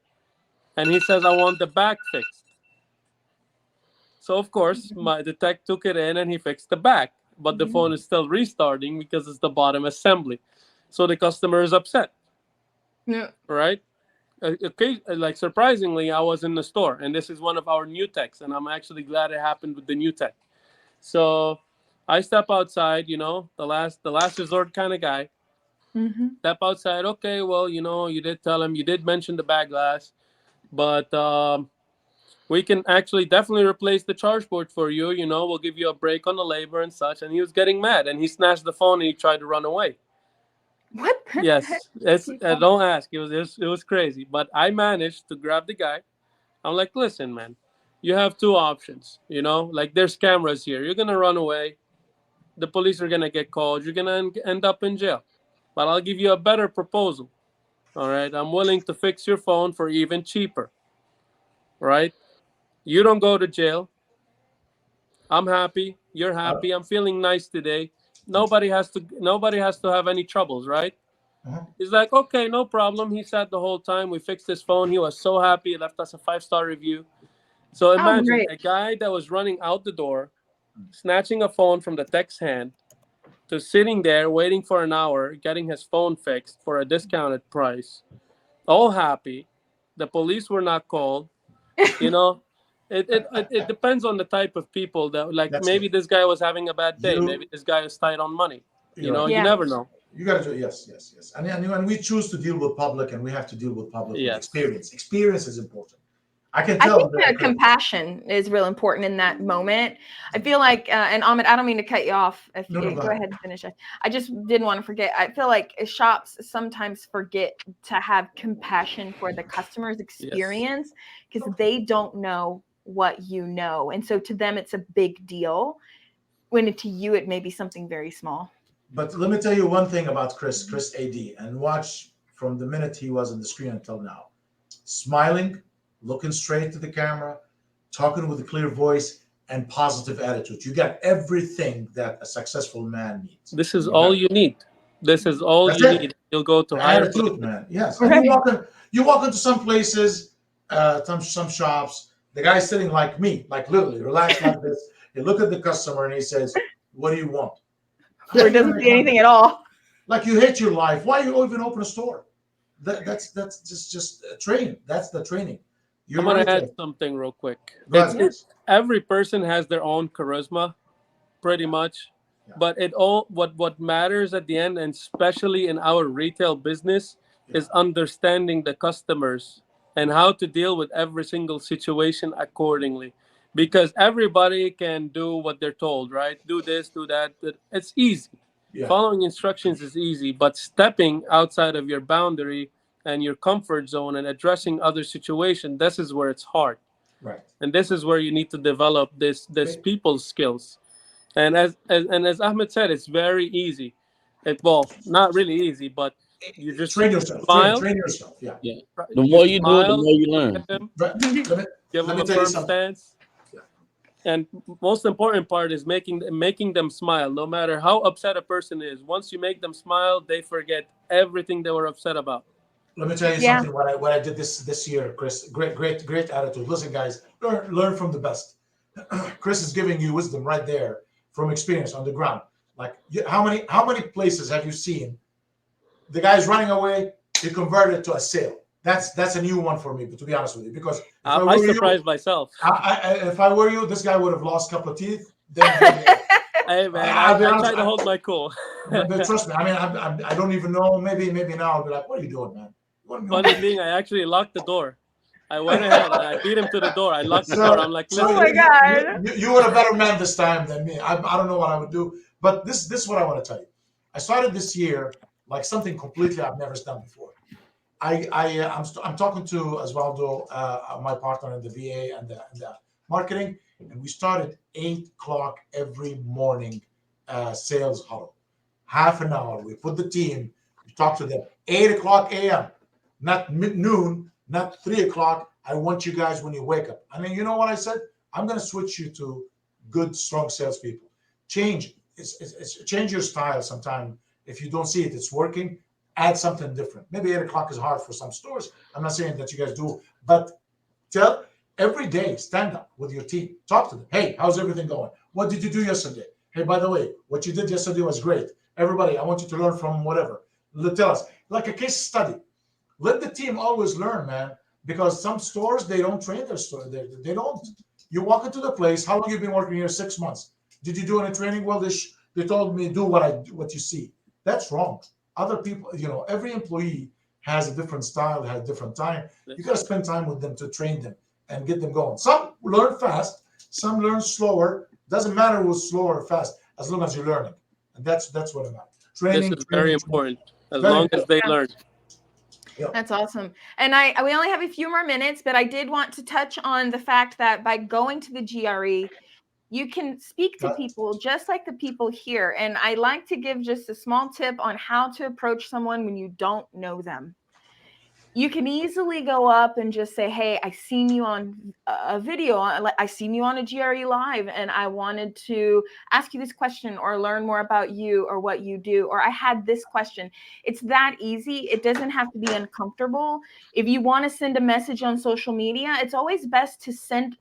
and he says, I want the back fixed. So of course, the tech took it in and he fixed the back, but the phone is still restarting because it's the bottom assembly. So the customer is upset. Yeah. Right? Okay, like surprisingly, I was in the store, and this is one of our new techs, and I'm actually glad it happened with the new tech. So I step outside, the last resort kind of guy. Step outside. Okay, well, you did tell him, you did mention the back glass, but we can actually definitely replace the charge port for you. We'll give you a break on the labor and such. And he was getting mad, and he snatched the phone and he tried to run away. What? Yes, don't ask. It was crazy, but I managed to grab the guy. I'm like, listen, man, you have two options. Like, there's cameras here. You're gonna run away. The police are gonna get called. You're gonna end up in jail. But I'll give you a better proposal. All right, I'm willing to fix your phone for even cheaper. Right? You don't go to jail. I'm happy. You're happy. I'm feeling nice today. Nobody has to have any troubles, right? He's like, okay, no problem. He sat the whole time. We fixed his phone. He was so happy. He left us a 5-star review. So imagine a guy that was running out the door, snatching a phone from the tech's hand, to sitting there waiting for an hour, getting his phone fixed for a discounted price, all happy. The police were not called. It depends on the type of people that, like, That's maybe it. this guy was having a bad day. Maybe this guy is tight on money. You never know. You got to do yes. And we choose to deal with public, and we have to deal with public with experience. Experience is important. I can tell. I think that compassion is real important in that moment. I feel like, and Ahmed, I don't mean to cut you off. Go ahead and finish it. I just didn't want to forget. I feel like shops sometimes forget to have compassion for the customer's experience, because they don't know what you know. And so to them, it's a big deal, when to you, it may be something very small. But let me tell you one thing about Chris AD, and watch from the minute he was on the screen until now. Smiling, looking straight to the camera, talking with a clear voice, and positive attitude. You got everything that a successful man needs. This is all you need. This is all you need. You'll go to higher attitude, man. Yes. And you walk into some places, some shops, the guy's sitting like me, like literally relaxed like this. You look at the customer and he says, "What do you want?" Or doesn't see anything at all. Like, you hate your life. Why you even open a store? That's just a train. That's the training. I'm gonna add something real quick. Every person has their own charisma, pretty much. Yeah. But what matters at the end, and especially in our retail business, is understanding the customers and how to deal with every single situation accordingly. Because everybody can do what they're told, right? Do this, do that. It's easy. Yeah. Following instructions is easy, but stepping outside of your boundary and your comfort zone and addressing other situations, this is where it's hard. Right. And this is where you need to develop this people skills. And as Ahmed said, it's very easy. Well, not really easy, but you just Train yourself. smile. Train yourself. Yeah. Yeah. The more you do it, the more you learn. But Give let them me a tell you firm something. stance. Yeah. And most important part is making them smile, no matter how upset a person is. Once you make them smile, they forget everything they were upset about. Let me tell you Yeah. something. What I did this year, Chris. Great attitude. Listen, guys, learn from the best. Chris is giving you wisdom right there from experience on the ground. Like, how many places have you seen the guy's running away? He converted it to a sale. That's a new one for me. But to be honest with you, because if I surprised myself. if I were you, this guy would have lost a couple of teeth. Then Hey man, I'll be I honest, try to hold my cool. but trust me. I mean, I don't even know. Maybe now I'll be like, what are you doing, man? Funny thing, I actually locked the door. I went ahead and I beat him to the door. I locked the door. I'm like, listen. Oh my God. You were a better man this time than me. I don't know what I would do, but this is what I want to tell you. I started this year like something completely I've never done before. I'm talking to Osvaldo, my partner in the VA and the marketing, and we started 8 o'clock every morning sales huddle. Half an hour. We put the team. We talk to them 8 o'clock a.m. Not noon, not 3 o'clock. I want you guys when you wake up. And then you know what I said? I'm going to switch you to good, strong salespeople. Change your style sometime. If you don't see it, it's working. Add something different. Maybe 8 o'clock is hard for some stores. I'm not saying that you guys do, but tell every day, stand up with your team. Talk to them. Hey, how's everything going? What did you do yesterday? Hey, by the way, what you did yesterday was great. Everybody, I want you to learn from whatever. Tell us, like a case study. Let the team always learn, man, because some stores, they don't train their store. They don't. You walk into the place. How long you been working here? 6 months. Did you do any training? Well, they told me do what you see. That's wrong. Other people, every employee has a different style, has a different time. You got to spend time with them to train them and get them going. Some learn fast, some learn slower. Doesn't matter who's slow or fast, as long as you're learning. And that's what I'm at. Training. This is very important. As long as they learn. Yep. That's awesome. And we only have a few more minutes, but I did want to touch on the fact that by going to the GRE, you can speak to people just like the people here. And I like to give just a small tip on how to approach someone when you don't know them. You can easily go up and just say, hey, I seen you on a video. I seen you on a GRE live, and I wanted to ask you this question or learn more about you or what you do, or I had this question. It's that easy. It doesn't have to be uncomfortable. If you want to send a message on social media, it's always best to send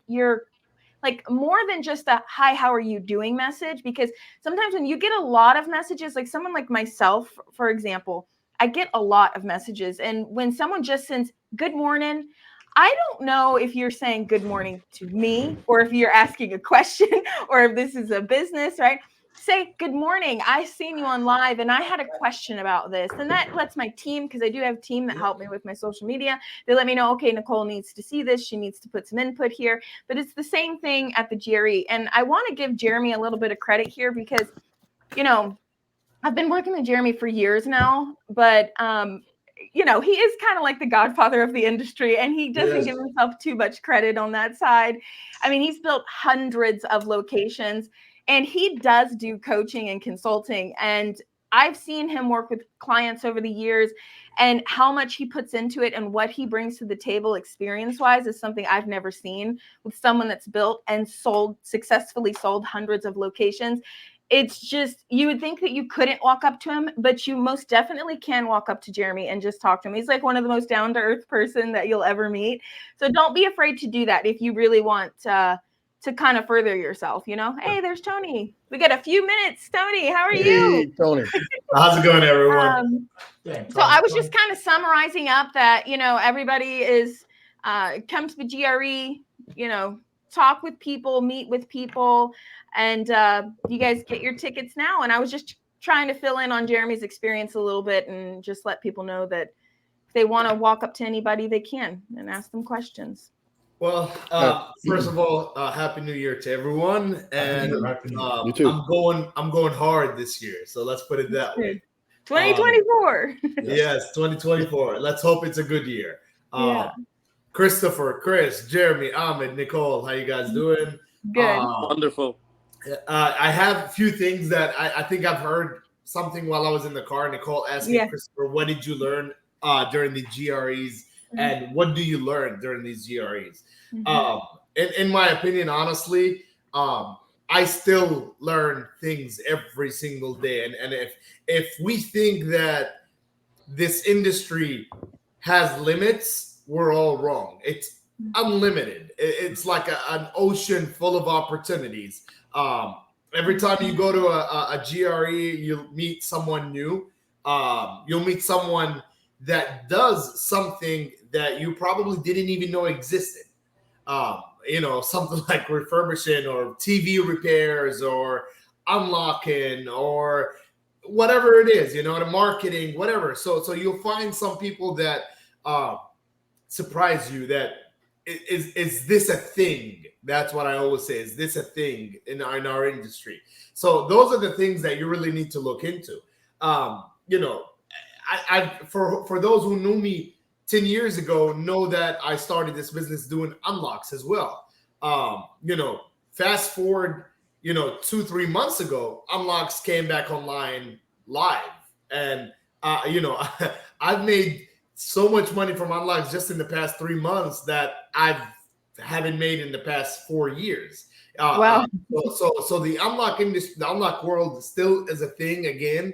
more than just a hi, how are you doing message, because sometimes when you get a lot of messages, like someone like myself, for example, I get a lot of messages. And when someone just sends good morning, I don't know if you're saying good morning to me or if you're asking a question or if this is a business, right? Say good morning. I seen you on live and I had a question about this. And that lets my team, because I do have a team that help me with my social media. They let me know, okay, Nicole needs to see this. She needs to put some input here. But it's the same thing at the GRE. And I want to give Jeremy a little bit of credit here because, I've been working with Jeremy for years now, but he is kind of like the godfather of the industry, and he doesn't give himself too much credit on that side. I mean, he's built hundreds of locations, and he does do coaching and consulting. And I've seen him work with clients over the years, and how much he puts into it and what he brings to the table experience-wise is something I've never seen with someone that's built and successfully sold hundreds of locations. It's just, you would think that you couldn't walk up to him, but you most definitely can walk up to Jeremy and just talk to him. He's like one of the most down-to-earth person that you'll ever meet. So don't be afraid to do that if you really want to kind of further yourself, Hey, there's Tony. We got a few minutes. Tony, how are you? Hey, Tony. How's it going, everyone? So I was just kind of summarizing up that, everybody is come to the GRE, talk with people, meet with people, and you guys get your tickets now. And I was just trying to fill in on Jeremy's experience a little bit and just let people know that, they want to walk up to anybody, they can and ask them questions. Well, first of all, Happy New Year to everyone, and Happy New Year. You too. I'm going hard this year, so let's put it that way. 2024. Yes, 2024. Let's hope it's a good year. Yeah. Christopher, Chris, Jeremy, Ahmed, Nicole, how you guys doing? Good. Wonderful. I have a few things that I think I've heard something while I was in the car. Nicole asked me, Christopher, what did you learn during the GREs? And what do you learn during these GREs? In my opinion, honestly, I still learn things every single day. And if we think that this industry has limits, we're all wrong. It's unlimited. It's like an ocean full of opportunities. Every time you go to a GRE, you'll meet someone new. You'll meet someone that does something that you probably didn't even know existed. Something like refurbishing or TV repairs or unlocking or whatever it is, the marketing, whatever. So you'll find some people that surprise you that is this a thing? That's what I always say. Is this a thing in our industry? So those are the things that you really need to look into. For those who knew me 10 years ago, know that I started this business doing unlocks as well. Fast forward, 2-3 months ago, unlocks came back online live. And, I've made so much money from unlocks just in the past 3 months that I haven't made in the past 4 years. Wow. So the unlock industry, the unlock world still is a thing again.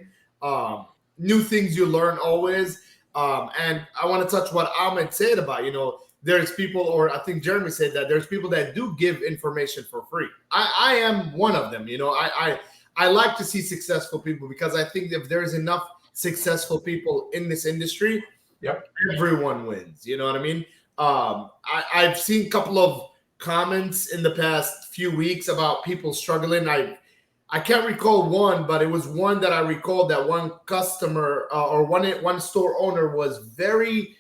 New things you learn always. And I want to touch what Ahmed said about, there's people, or I think Jeremy said that there's people that do give information for free. I am one of them. I like to see successful people because I think if there's enough successful people in this industry, everyone wins. You know what I mean? I've seen a couple of comments in the past few weeks about people struggling. I can't recall one, but it was one that I recalled that one customer or one store owner was very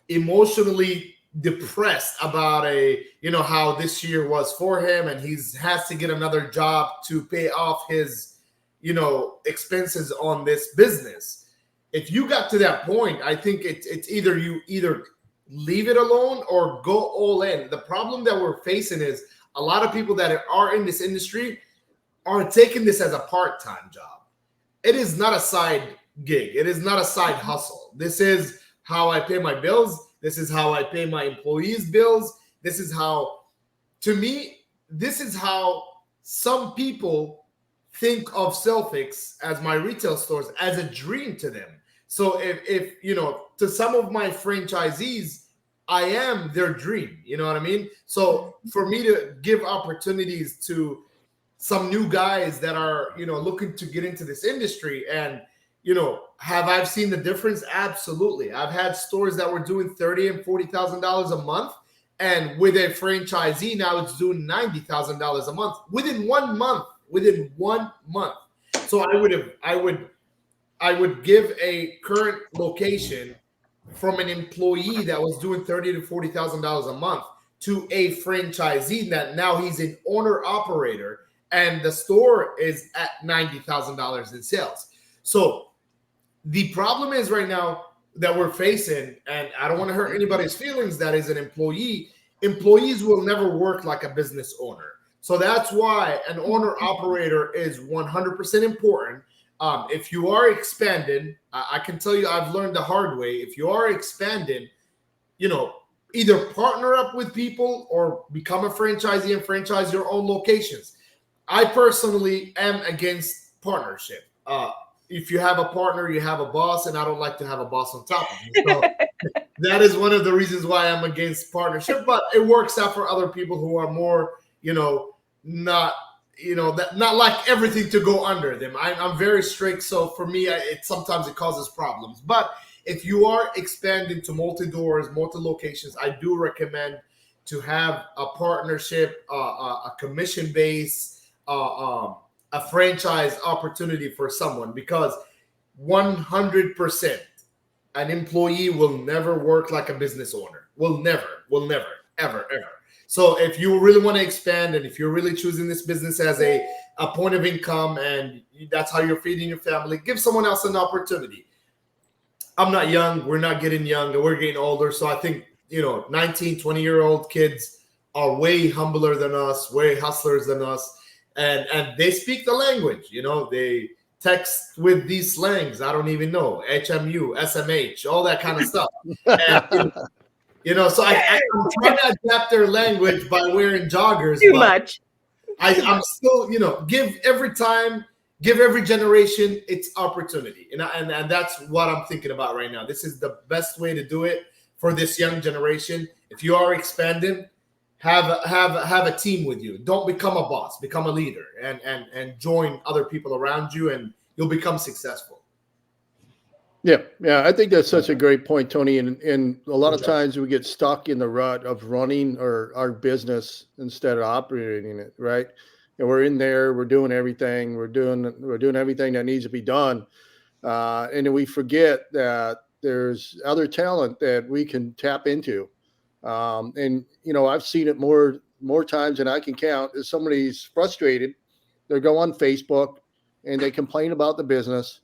emotionally depressed about how this year was for him, and has to get another job to pay off his, expenses on this business. If you got to that point, I think it's either you leave it alone or go all in. The problem that we're facing is a lot of people that are in this industry are taking this as a part-time job. It is not a side gig. It is not a side hustle. This is how I pay my bills. This is how I pay my employees' bills. This is how some people think of Selfix as my retail stores as a dream to them. So if to some of my franchisees, I am their dream. You know what I mean? So for me to give opportunities to some new guys that are, looking to get into this industry and, have I seen the difference? Absolutely. I've had stores that were doing $30,000 and $40,000 a month. And with a franchisee, now it's doing $90,000 a month within 1 month, So I would give a current location from an employee that was doing $30,000 to $40,000 a month to a franchisee that now he's an owner operator. And the store is at $90,000 in sales. So the problem is right now that we're facing, and I don't want to hurt anybody's feelings that is an employee, employees will never work like a business owner. So that's why an owner operator is 100% important. If you are expanding, I can tell you I've learned the hard way. If you are expanding, either partner up with people or become a franchisee and franchise your own locations. I personally am against partnership. If you have a partner, you have a boss, and I don't like to have a boss on top of me. So that is one of the reasons why I'm against partnership, but it works out for other people who are more, not like everything to go under them. I'm very strict. So for me, sometimes it causes problems. But if you are expanding to multi-doors, multi-locations, I do recommend to have a partnership, a commission base, a franchise opportunity for someone, because 100% an employee will never work like a business owner. Will never, ever. So if you really want to expand, and if you're really choosing this business as a point of income, and that's how you're feeding your family, give someone else an opportunity. I'm not young. We're not getting younger. We're getting older. So I think, 19, 20-year-old kids are way humbler than us, way hustlers than us. And they speak the language, they text with these slangs. I don't even know, HMU, SMH, all that kind of stuff. And, so I'm trying to adapt their language by wearing joggers. Too much. I'm still, give every generation its opportunity. And that's what I'm thinking about right now. This is the best way to do it for this young generation. If you are expanding, have a team with you. Don't become a boss, become a leader, and join other people around you, and you'll become successful. Yeah, I think that's such a great point, Tony. And a lot of times we get stuck in the rut of running our business instead of operating it, right? And we're in there, we're doing everything, we're doing everything that needs to be done, and then we forget that there's other talent that we can tap into. And I've seen it more times than I can count. If somebody's frustrated, they go on Facebook and they complain about the business,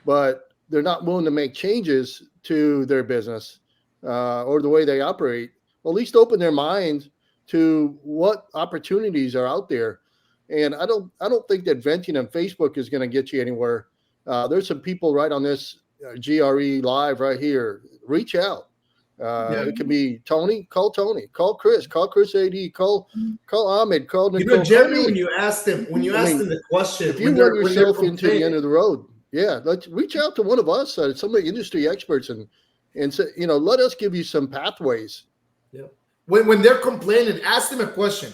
but they're not willing to make changes to their business or the way they operate. Well, at least open their mind to what opportunities are out there. And I don't think that venting on Facebook is going to get you anywhere. There's some people right on this GRE live right here. Reach out. It can be Tony, call Chris AD, call Ahmed, call Nicole. Jeremy, when you asked them the question, if you run yourself into the end of the road, let's reach out to one of us, some of the industry experts, and say, let us give you some pathways. Yeah. When they're complaining, ask them a question.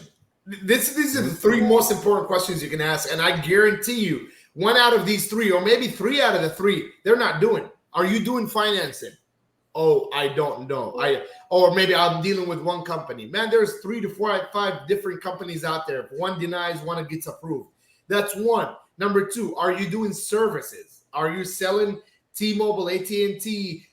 These are the three most important questions you can ask, and I guarantee you, one out of these three, or maybe three out of the three, they're not doing. Are you doing financing? Oh, I don't know. Or maybe I'm dealing with one company. Man, there's 3 to 5 different companies out there. If one denies, one gets approved. That's one. Number two, are you doing services? Are you selling T-Mobile, AT&T,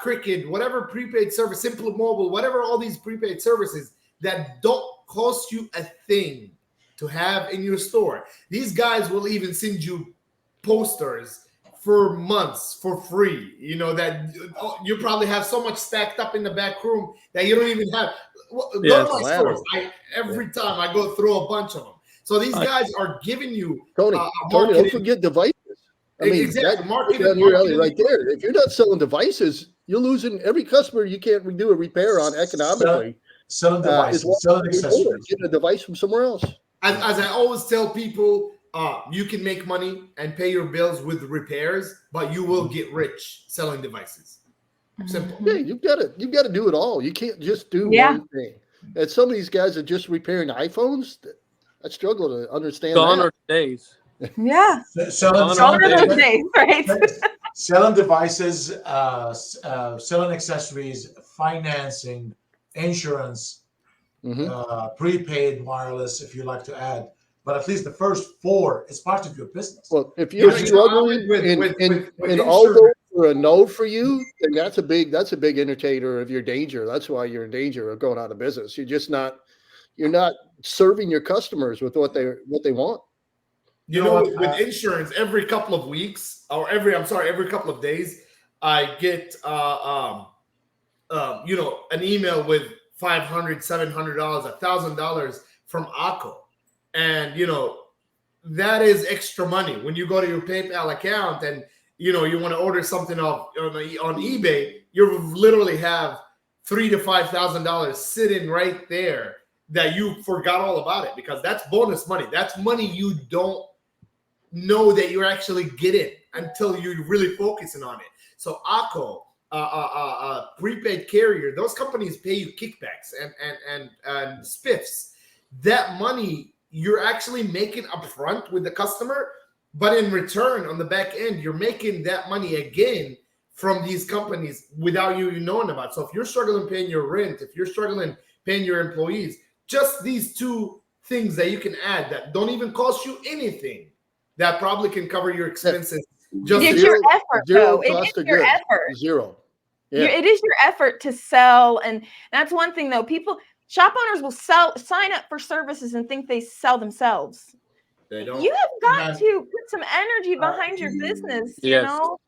Cricket, whatever prepaid service, Simple Mobile, whatever, all these prepaid services that don't cost you a thing to have in your store? These guys will even send you posters for months for free, that you probably have so much stacked up in the back room that you don't even have. Go to my stores. Every time I go through a bunch of them. So these guys are giving you Tony, don't forget devices. I mean, exactly. Marketing right there. If you're not selling devices, you're losing every customer you can't do a repair on economically. Selling devices, selling accessories. Get a device from somewhere else. As I always tell people, you can make money and pay your bills with repairs, but you will get rich selling devices. Simple. Yeah, you've got to do it all. You can't just do one thing. And some of these guys are just repairing iPhones. I struggle to understand. Gone are days. Yeah. Selling days, right? Selling devices, selling accessories, financing, insurance, prepaid wireless, if you like to add. But at least the first 4 is part of your business. Well, if you're struggling and all those are a no for you, then that's a big indicator of your danger. That's why you're in danger of going out of business. You're not serving your customers with what they want. With insurance, every couple of weeks or every couple of days, I get an email with $500, $700, $1,000 from ACO. And, that is extra money. When you go to your PayPal account and, you want to order something on eBay, you literally have $3,000 to $5,000 sitting right there that you forgot all about it, because that's bonus money. That's money you don't know that you're actually getting until you're really focusing on it. So ACO, prepaid carrier, those companies pay you kickbacks and spiffs. That money you're actually making upfront with the customer, but in return on the back end, you're making that money again from these companies without you knowing about it. So if you're struggling paying your rent, if you're struggling paying your employees, just these 2 things that you can add that don't even cost you anything, that probably can cover your expenses. Just it's your effort, though. It is your effort. Zero. It is your effort to sell. And that's one thing though. Shop owners will sign up for services and think they sell themselves. They don't. You have got to put some energy behind your business, you Yes. know?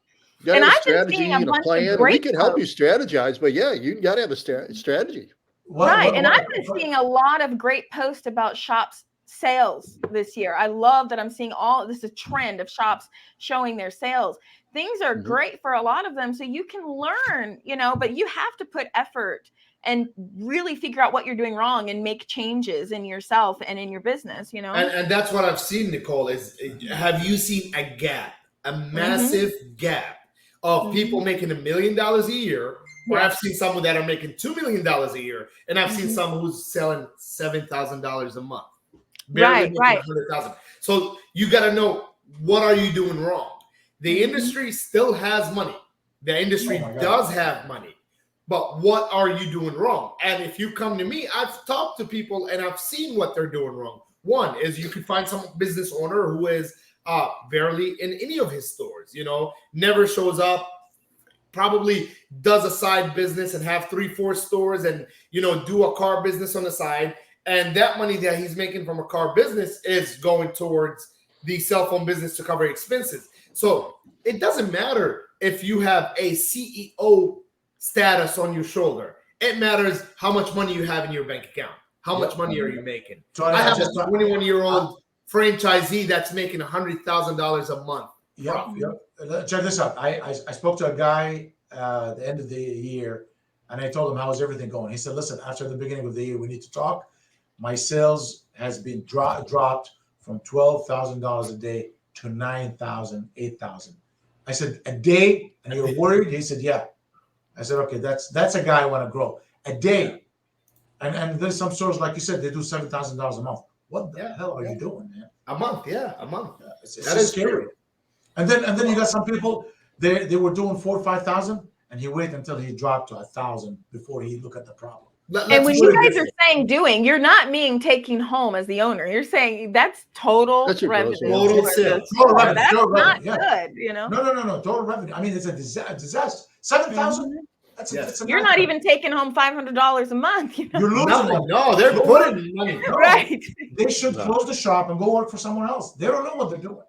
You gotta And have a I've been strategy seeing a and a bunch of plan. We great can help you posts. strategize, but yeah, you got to have a strategy. Right. And I've been seeing a lot of great posts about shops sales this year. I love that I'm seeing this is a trend of shops showing their sales. Things are great for a lot of them. So you can learn, you know, but you have to put effort and really figure out what you're doing wrong and make changes in yourself and in your business, you know? And that's what I've seen, Nicole, have you seen a gap, a massive gap of people making $1 million a year? Or I've seen some that are making $2 million a year, and I've seen some who's selling $7,000 a month. Barely making 100,000. So you got to know, what are you doing wrong? The industry still has money. The industry does have money. But what are you doing wrong? And if you come to me, I've talked to people and I've seen what they're doing wrong. One is you can find some business owner who is barely in any of his stores, you know, never shows up, probably does a side business and have 3-4 stores and, you know, do a car business on the side. And that money that he's making from a car business is going towards the cell phone business to cover expenses. So it doesn't matter if you have a CEO status on your shoulder. It matters how much money you have in your bank account. How much money are you making? I have a 21-year-old franchisee that's making $100,000 a month. Check this out. I spoke to a guy at the end of the year, and I told him, how's everything going? He said, listen, after the beginning of the year, we need to talk. My sales has been dropped from $12,000 a day to $9,000, $8,000. I said, a day? And you're worried? He said, yeah. I said, okay, that's a guy I want to grow. A day. And there's some stores, like you said, they do $7,000 a month. What the hell are you doing, man? A month, a month. That is scary. And then you got some people, they were doing 4,000 or 5,000, and he wait until he dropped to 1,000 before he look at the problem. And when you guys are saying you're not meaning taking home as the owner. You're saying that's total revenue. Total sales. That's not good, you know? No. Total revenue. I mean, it's a disaster. 7,000. You're not even taking home $500 a month. You know? You're losing money. No, they're putting money. Right. They should close the shop and go work for someone else. They don't know what they're doing.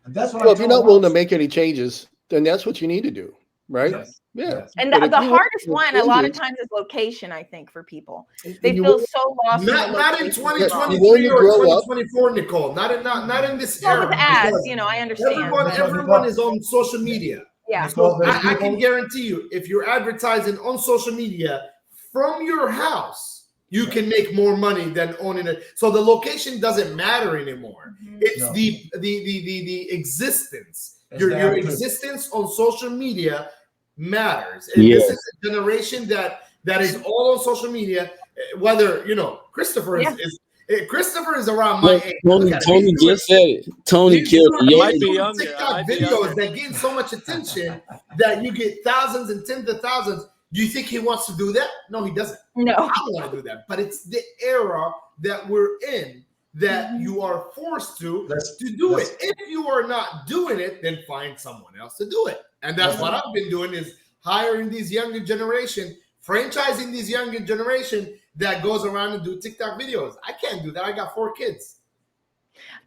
And that's what well, if you're not willing to make any changes, then that's what you need to do, right? Yes. Yeah. Yes. And the hardest one, a lot of times, is location, I think, for people. They feel so lost. Not in 2023 or 2024, Nicole. Not in this era. With ads, you know, I understand. Everyone is on social media. Yeah. So I can guarantee you, if you're advertising on social media from your house, you can make more money than owning it. So the location doesn't matter anymore. It's the existence. Your existence on social media matters. And this is a generation that is all on social media. Whether, you know, Christopher is around my age. Tony just said it. Tony killed it. Might be younger. TikTok videos that gain so much attention that you get thousands and tens of thousands. Do you think he wants to do that? No, he doesn't. No, I don't want to do that. But it's the era that we're in that you are forced to do it. If you are not doing it, then find someone else to do it. And that's what I've been doing, is hiring these younger generation, franchising these younger generation that goes around and do TikTok videos. I can't do that. I got 4 kids.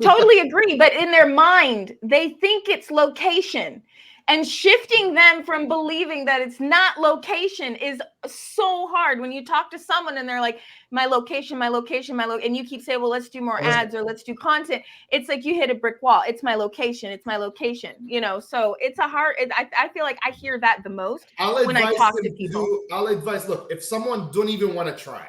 Totally agree. But in their mind, they think it's location. And shifting them from believing that it's not location is so hard. When you talk to someone and they're like, my location, and you keep saying, well, let's do more ads or let's do content. It's like you hit a brick wall. It's my location. You know, so it's a hard, I feel like I hear that the most when I talk to people. I'll advise, look, if someone don't even want to try,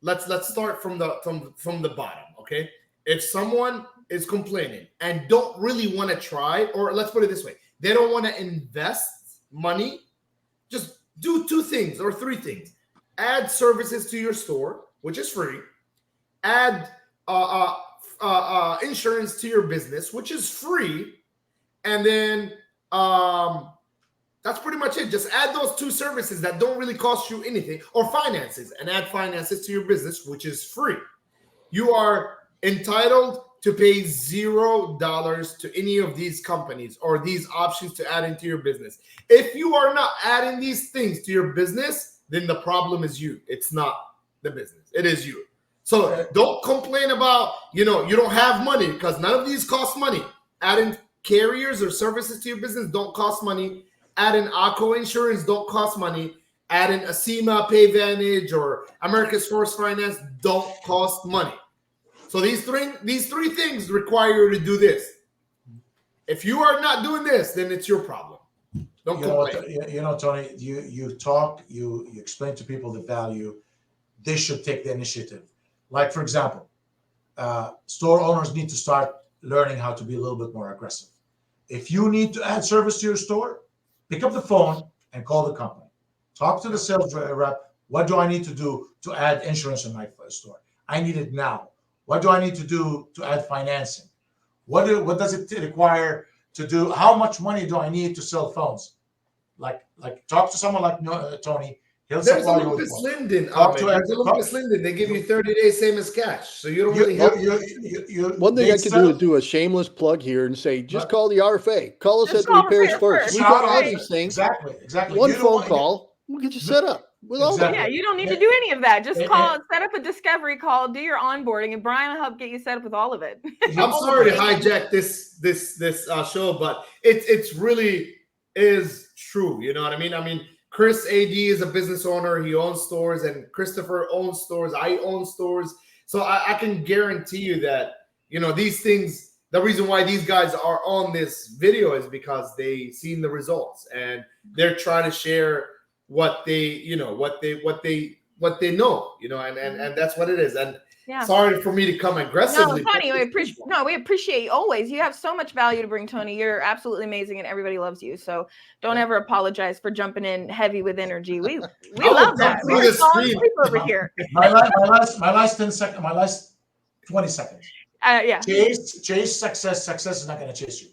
let's start from the bottom, okay? If someone is complaining and don't really want to try, or let's put it this way, they don't want to invest money, just do 2 things or 3 things. Add services to your store, which is free. Add insurance to your business, which is free. And then that's pretty much it. Just add those 2 services that don't really cost you anything, or finances, and add finances to your business, which is free. You are entitled to pay $0 to any of these companies or these options to add into your business. If you are not adding these things to your business, then the problem is you. It's not the business. It is you. So don't complain about, you don't have money, because none of these cost money. Adding carriers or services to your business don't cost money. Adding ACO insurance don't cost money. Adding ACEMA, PayVantage, or America's First Finance don't cost money. So these three things require you to do this. If you are not doing this, then it's your problem. Don't complain. Tony, you explain to people the value. They should take the initiative. Like, for example, store owners need to start learning how to be a little bit more aggressive. If you need to add service to your store, pick up the phone and call the company. Talk to the sales rep. What do I need to do to add insurance in my store? I need it now. What do I need to do to add financing? What does it require to do? How much money do I need to sell phones? Like talk to someone like Tony. There's a Lucas Linden. There's a Lucas Linden. They give you 30 days, same as cash. So you don't really have. One thing I could do is do a shameless plug here and say, just call the RFA. Call us at Repairs First. We got all these things. Exactly. One phone call, we'll get you set up. Yeah, you don't need to do any of that. Just call, set up a discovery call, do your onboarding, and Brian will help get you set up with all of it. I'm sorry to hijack this show, but it's really is true. You know what I mean? I mean, Chris AD is a business owner. He owns stores, and Christopher owns stores. I own stores. So I can guarantee you that, these things, the reason why these guys are on this video is because they seen the results and they're trying to share what they know, and that's what it is. And sorry for me to come aggressively. No, Tony, we appreciate you always. You have so much value to bring, Tony. You're absolutely amazing, and everybody loves you. So don't ever apologize for jumping in heavy with energy. We love that. We're falling asleep over here. My last 10 seconds. My last 20 seconds. Chase success. Success is not going to chase you.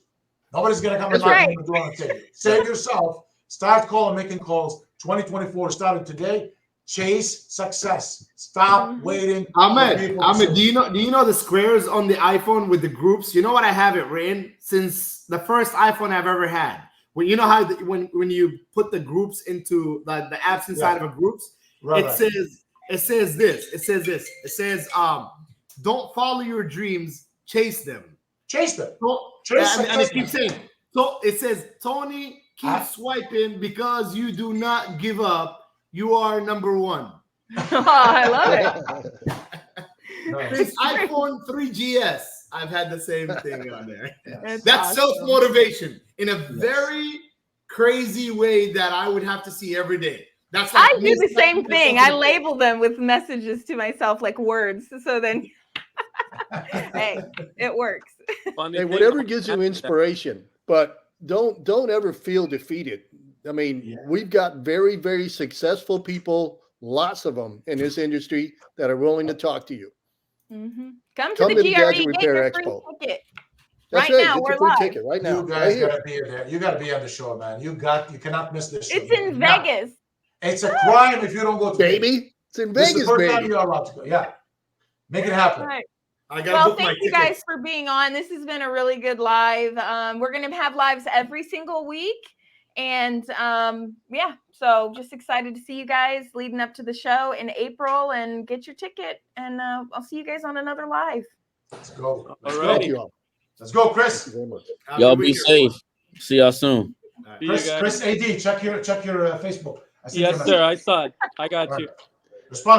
Nobody's going to come and the door and take you. Save yourself. Start calling, making calls. 2024 started today. Chase success. Stop waiting. Ahmed, do you know the squares on the iPhone with the groups? You know what I have it written since the first iPhone I've ever had. When you know how when you put the groups into the apps inside of a groups, it says this. It says don't follow your dreams, chase them. Chase them. And it keeps saying. So it says, Tony, keep swiping because you do not give up. You are number one. I love it. This iPhone 3GS, I've had the same thing on there. That's self-motivation in a very crazy way that I would have to see every day. That's like I do the same thing. I label them with messages to myself, like words. So then, hey, it works. Hey, whatever gives you inspiration, but don't ever feel defeated. I mean, we've got very, very successful people, lots of them in this industry that are willing to talk to you. Mm-hmm. Come to the GRE Gadget Repair Expo. Ticket. That's right now, we're live. Ticket right now. You guys gotta be there. You gotta be on the show, man. You cannot miss this show. It's in Vegas. It's a crime if you don't go to baby. It's in Vegas, this is the first baby. time you're allowed to go. Yeah, make it happen. Right. Well, thank you guys for being on. This has been a really good live. We're going to have lives every single week. And so just excited to see you guys leading up to the show in April, and get your ticket. And I'll see you guys on another live. Let's go. All right. Let's go, Chris. Y'all be safe. See y'all soon. Chris AD, check your Facebook. Yes, sir. I saw it. I got you. Respond.